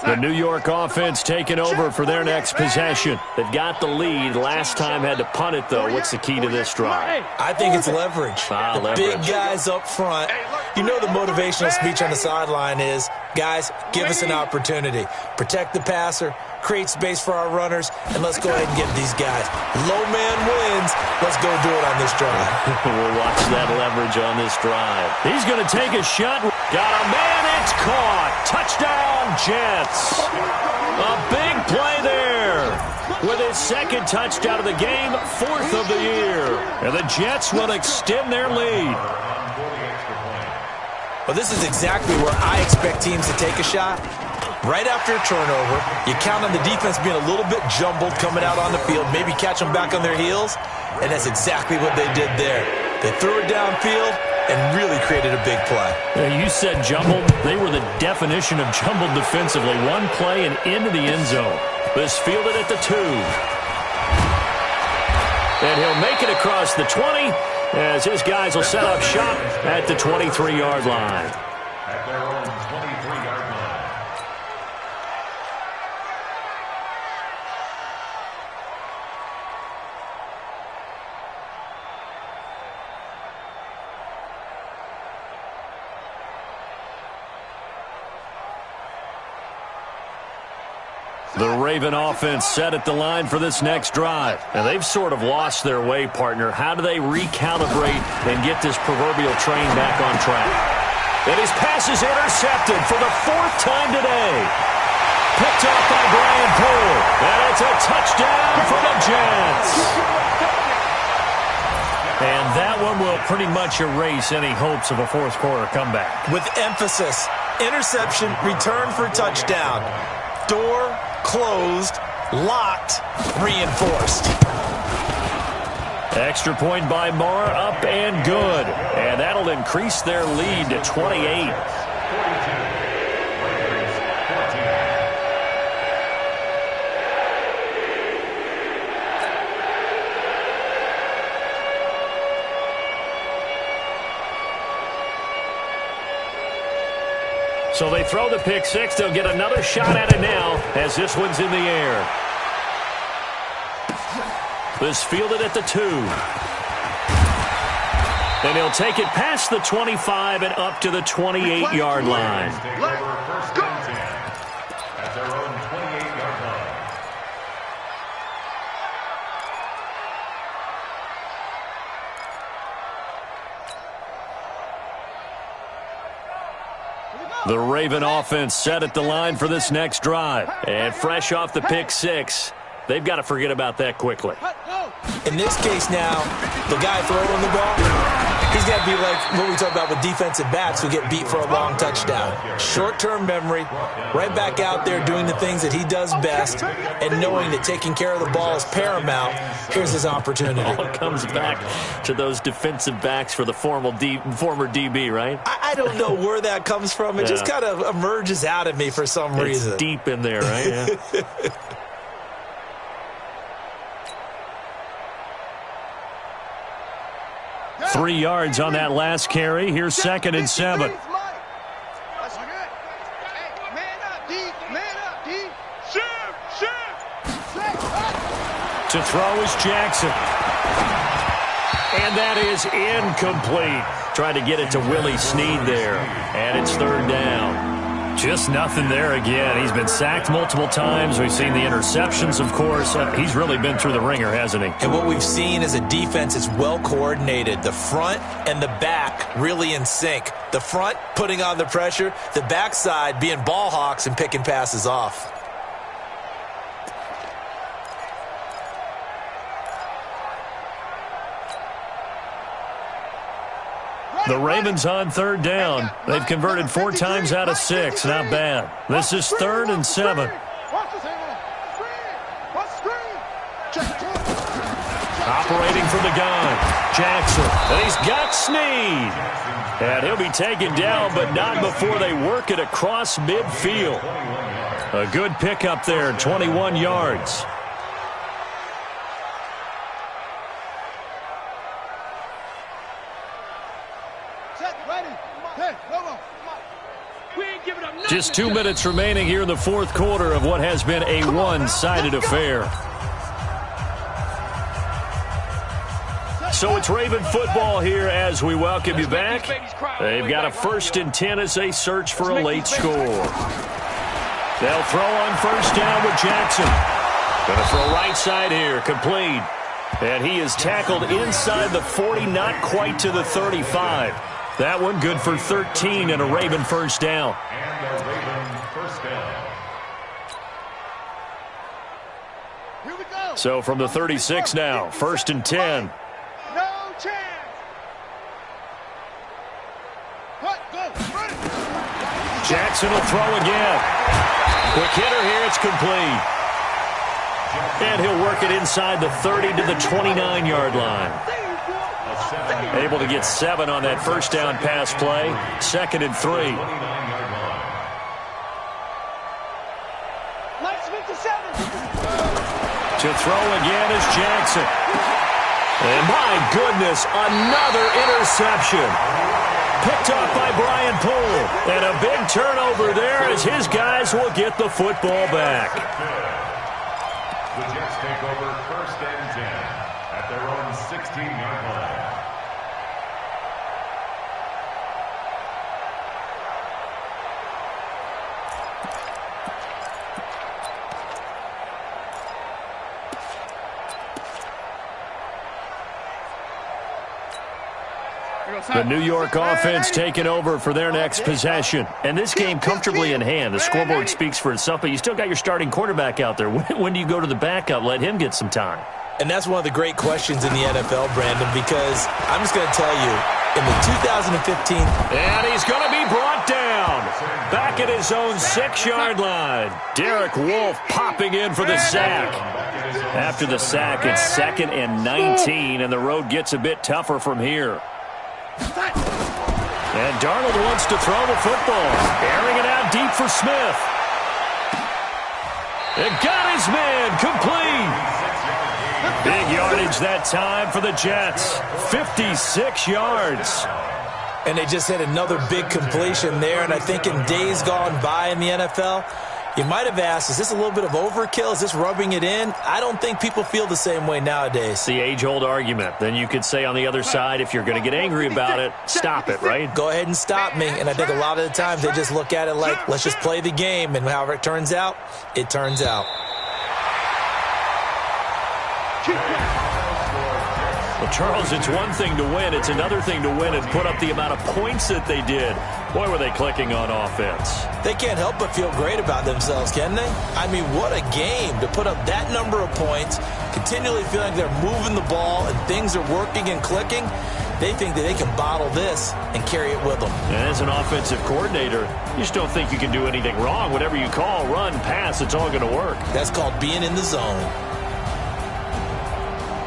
The New York offense taking over for their next possession. They've got the lead. Last time had to punt it, though. What's the key to this drive? I think it's leverage. The big guys up front. You know the motivational speech on the sideline is, guys, give us an opportunity. Protect the passer, create space for our runners, and let's go ahead and get these guys. Low man wins. Let's go do it on this drive. We'll watch that leverage on this drive. He's going to take a shot. Got a man. It's caught. Touchdown, Jets. A big play there. With his 2nd touchdown of the game, 4th of the year. And the Jets will extend their lead. Well, this is exactly where I expect teams to take a shot. Right after a turnover, you count on the defense being a little bit jumbled coming out on the field, maybe catch them back on their heels, and that's exactly what they did there. They threw it downfield and really created a big play. You said jumbled. They were the definition of jumbled defensively. One play and into the end zone. This fielded at the 2. And he'll make it across the 20 as his guys will set up shop at the 23-yard line. At their own 23-yard line. The Raven offense set at the line for this next drive. And they've sort of lost their way, partner. How do they recalibrate and get this proverbial train back on track? And his pass is intercepted for the 4th time today. Picked off by Brian Poole. And it's a touchdown for the Jets. And that one will pretty much erase any hopes of a fourth quarter comeback. With emphasis, interception, return for touchdown. Door closed, locked, reinforced. Extra point by Marr, up and good. And that'll increase their lead to 28. So they throw the pick six. They'll get another shot at it now as this one's in the air. This fielded at the 2. And he'll take it past the 25 and up to the 28-yard line. First and 10 at their own 28-yard line. The Raven offense set at the line for this next drive. And fresh off the pick six, they've got to forget about that quickly. In this case now, the guy throwing the ball, he's got to be like what we talk about with defensive backs who get beat for a long touchdown. Short-term memory, right back out there doing the things that he does best, and knowing that taking care of the ball is paramount. Here's his opportunity. It all comes back to those defensive backs for the former DB, right? I don't know where that comes from. It just kind of emerges out of me for some reason. It's deep in there, right? Yeah. 3 yards on that last carry. Here's 2nd and 7. To throw is Jackson. And that is incomplete. Trying to get it to Willie Snead there. And it's 3rd down. Just nothing there again. He's been sacked multiple times. We've seen the interceptions, of course. He's really been through the ringer, hasn't he? And what we've seen is a defense is well coordinated. The front and the back really in sync. The front putting on the pressure. The backside being ball hawks and picking passes off. The Ravens on 3rd down. They've converted 4 times out of 6. Not bad. This is 3rd and 7. Operating from the gun, Jackson. And he's got Snead. And he'll be taken down, but not before they work it across midfield. A good pickup there, 21 yards. Just 2 minutes remaining here in the 4th quarter of what has been a one-sided affair. So it's Raven football here as we welcome you back. They've got a 1st and 10 as they search for a late score. They'll throw on 1st down with Jackson. Going to throw right side here, complete. And he is tackled inside the 40, not quite to the 35. That one good for 13 and a Raven 1st down. And a Raven 1st down. So from the 36 now, 1st and 10. No chance. Jackson will throw again. Quick hitter here, it's complete. And he'll work it inside the 30 to the 29-yard line. Able to get 7 on that 1st down pass play. 2nd and 3. To throw again is Jackson. And my goodness, another interception. Picked off by Brian Poole. And a big turnover there as his guys will get the football back. The Jets take over 1st and 10 at their own 16-yard line. The New York offense taking over for their next possession. And this game comfortably in hand. The scoreboard speaks for itself, but you still got your starting quarterback out there. When do you go to the backup? Let him get some time. And that's one of the great questions in the NFL, Brandon, because I'm just going to tell you, in the 2015... And he's going to be brought down. Back at his own 6-yard line. Derek Wolfe popping in for the sack. After the sack, it's 2nd and 19, and the road gets a bit tougher from here. And Darnold wants to throw the football. Airing it out deep for Smith. And got his man complete. Big yardage that time for the Jets. 56 yards. And they just had another big completion there. And I think in days gone by in the NFL, you might have asked, is this a little bit of overkill? Is this rubbing it in? I don't think people feel the same way nowadays. The age-old argument. Then you could say on the other side, if you're going to get angry about it, stop it, right? Go ahead and stop me. And I think a lot of the times they just look at it like, let's just play the game. And however it turns out, it turns out. Well, Charles, it's one thing to win. It's another thing to win and put up the amount of points that they did. Boy, were they clicking on offense. They can't help but feel great about themselves, can they? I mean, what a game to put up that number of points, continually feeling they're moving the ball and things are working and clicking. They think that they can bottle this and carry it with them. And as an offensive coordinator, you just don't think you can do anything wrong. Whatever you call, run, pass, it's all going to work. That's called being in the zone.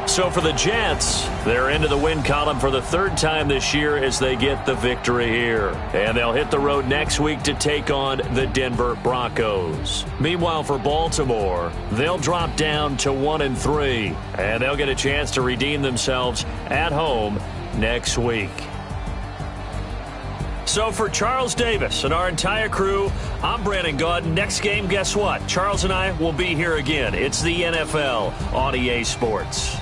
So for the Jets, they're into the win column for the 3rd time this year as they get the victory here. And they'll hit the road next week to take on the Denver Broncos. Meanwhile, for Baltimore, they'll drop down to 1-3. And they'll get a chance to redeem themselves at home next week. So for Charles Davis and our entire crew, I'm Brandon Gaudin. Next game, guess what? Charles and I will be here again. It's the NFL on EA Sports.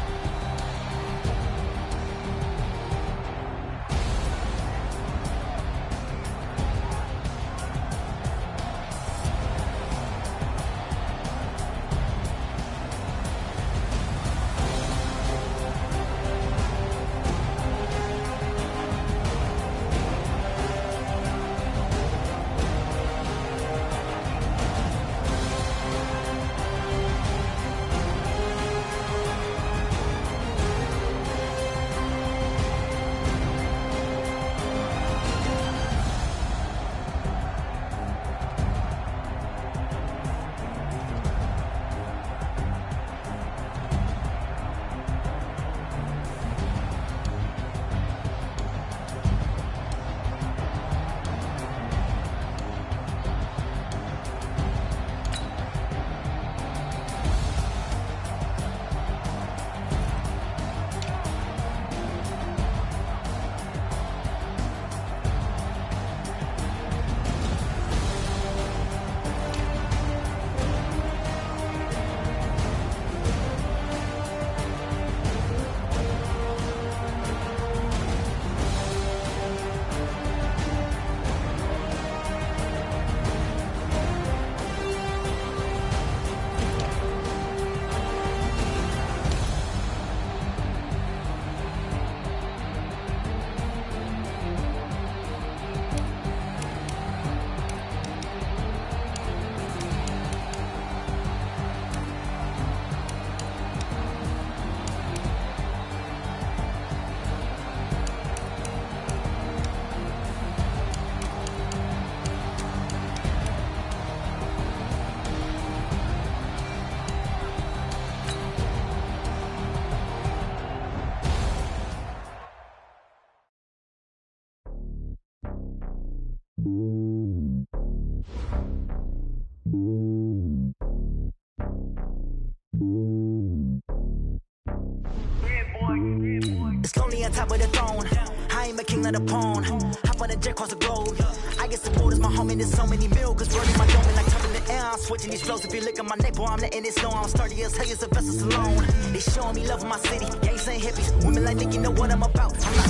It's lonely on top of the throne. I ain't a king of the pawn. Hop on a jet across the globe. I get support as my homie. There's so many miracles burning my dome and like tumbling the air. I'm switching these flows. If you look at my neck, boy, I'm letting it snow. I'm sturdy as hell, it's a vessel alone. They showing me love in my city. Gangs ain't hippies. Women like Nick, you know what I'm about. I'm not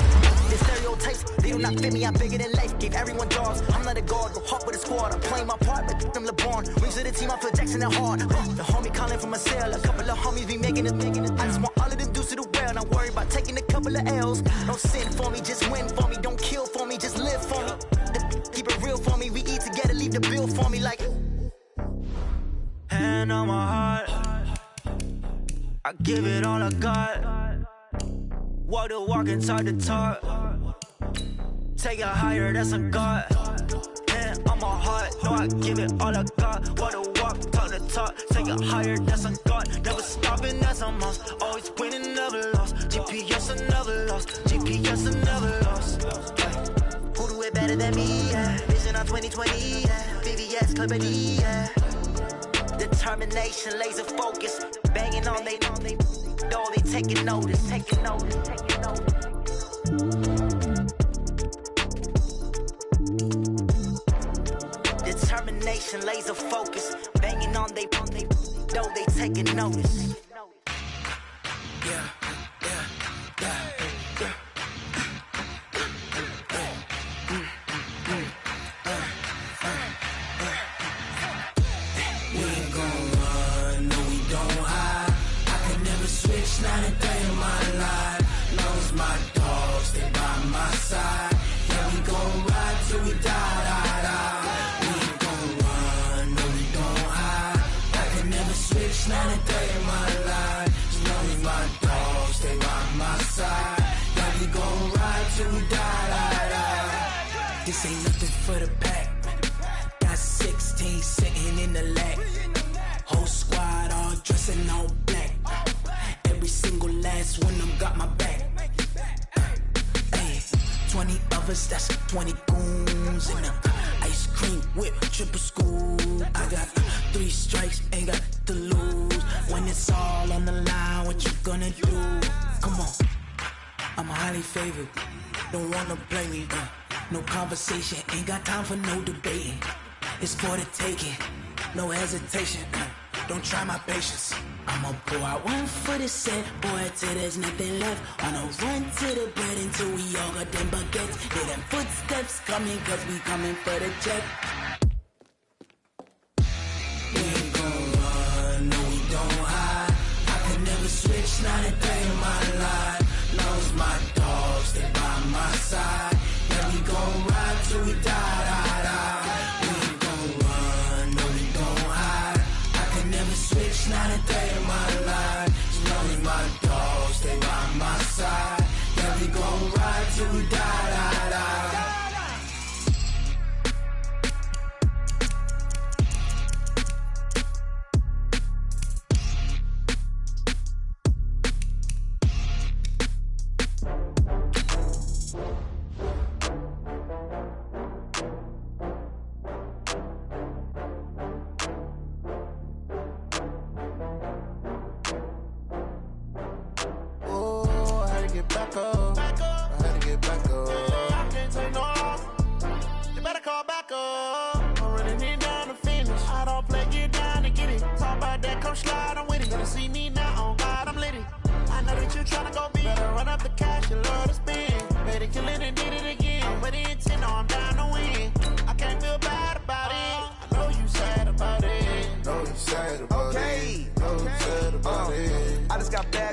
the stereotypes. They do not fit me. I'm bigger than life. Gave everyone jobs. I'm not a guard. Go hard with a squad. I'm playing my part, but them LeBron. Rings to the team. I feel Jackson and hard. The homie calling from a cell. A couple of homies be making it. I just want all of them dudes to the well. Now not worried about taking a couple of L's. Don't sin for me, just win for me. Don't kill for me, just live for me. Keep it real for me. We eat together, leave the bill for me like. Hand on my heart, I give it all I got. Walk the walk and talk the talk. Take it higher, that's a God. Hand on my heart, no, I give it all I got. Walk the walk, talk the talk. Take it higher, that's a God. Never stopping, that's a must. Always winning, never lost. GPS, I never lost. GPS, I never lost. Who do it better than me? Yeah. Vision on 2020. Yeah. VVS, company. Yeah. Determination, laser focus. Banging on they know they taking notice, taking notice, taking notice. Determination, laser focus. Banging on they know they taking notice. Yeah. Not a day in my life. Knows my dogs, they by my side. Yeah, we gon' ride till we die. We ain't gon' run, no, we gon' hide. I can never switch, not a day in my life. Knows my dogs, they by my side. Yeah, we gon' ride till we die. This ain't nothing for the pack. Got 16 sitting in the lap. Whole squad all dressing all black. Every single last one of them got my back. Hey, 20 of us, that's 20 goons in the ice cream whip, triple scoop. I got 3 strikes, ain't got to lose. When it's all on the line, what you gonna do? Come on, I'm highly favored. Don't wanna play me, no conversation, ain't got time for no debating. It's for the taking, no hesitation. Don't try my patience. I'ma pour out one for the set, boy, till there's nothing left. On a run to the bread until we all got them baguettes. Hear them footsteps coming, cause we coming for the check. We ain't gon' run, no, we don't hide. I could never switch, not a day in my life. Knows my dogs, they by my side. Yeah, we gon' ride till we die. We ain't gon' run, no, we don't hide. I could never switch, not a day in my life. Knows my dogs, they by my side. Yeah, we gon' ride till we die.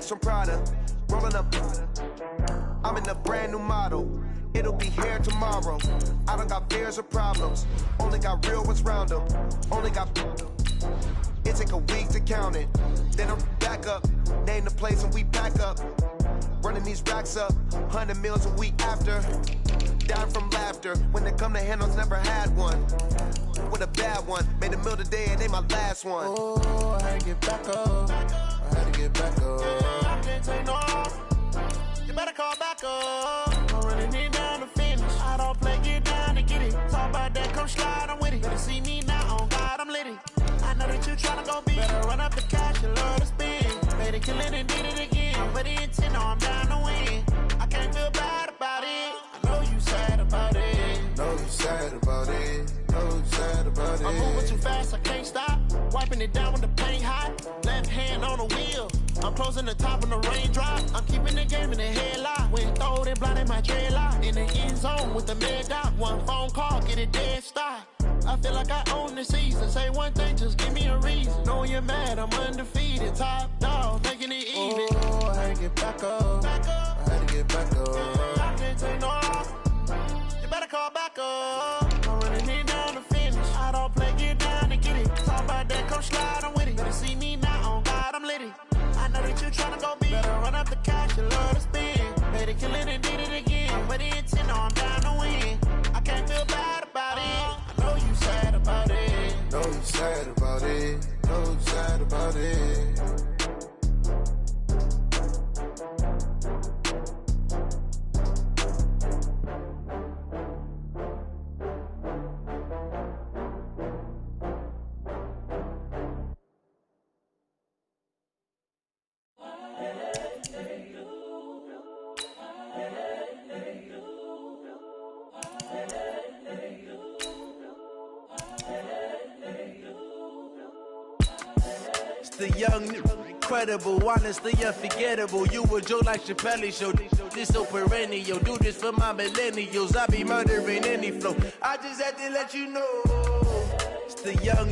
From Prada, rolling up. I'm in a brand new model. It'll be here tomorrow. I don't got fears or problems. Only got real ones round them. Only got. It take a week to count it. Then I'm back up. Name the place and we pack up. Running these racks up. 100 meals a week after. Down from laughter. When they come to handles, never had one. With a bad one. Made a meal today and ain't my last one. Oh, I had to get back up. I had to get back up. I can't take no off. You better call back up. I'm running it down to finish. I don't play, get down to get it. Talk about that, come slide, I'm with it. Better see me now, on God, I'm litty. I know that you tryna go big. Better run up the cash, you love to spend. Made it, kill it, and did it again. But the intent, no, I'm down to win. I can't feel bad about it. I know you sad about it. Know you sad about it. Know you sad about it. I'm moving too fast, I can't stop. Wiping it down with the paint hot. Left hand on the wheel. I'm closing the top when the raindrop. I'm keeping the game in the headlock. When throw it blind in my dreadlock. In the end zone with the mad dot. One phone call, get it dead stop. I feel like I own the season. Say one thing, just give me a reason. Knowing you're mad, I'm undefeated. Top dog, making it even. Oh, I had to get get back up. I had to get back up. I can't take no loss. You better call back up. I'm running it down to finish. I don't play, get down to get it. Talk about that, come slide, I'm with it. Better see me now, on God, I'm litty. I know that you tryna go big. Better run up the cash, you love to spend. Better kill it and did it again. But it 10, no, I'm down to win. I can't feel bad about it. I know you sad about it. Know you sad about it. Know you sad about it. The young, incredible, honestly unforgettable. You a joke like Chappelle Show. This so perennial. Do this for my millennials. I be murdering any flow. I just had to let you know. It's the young.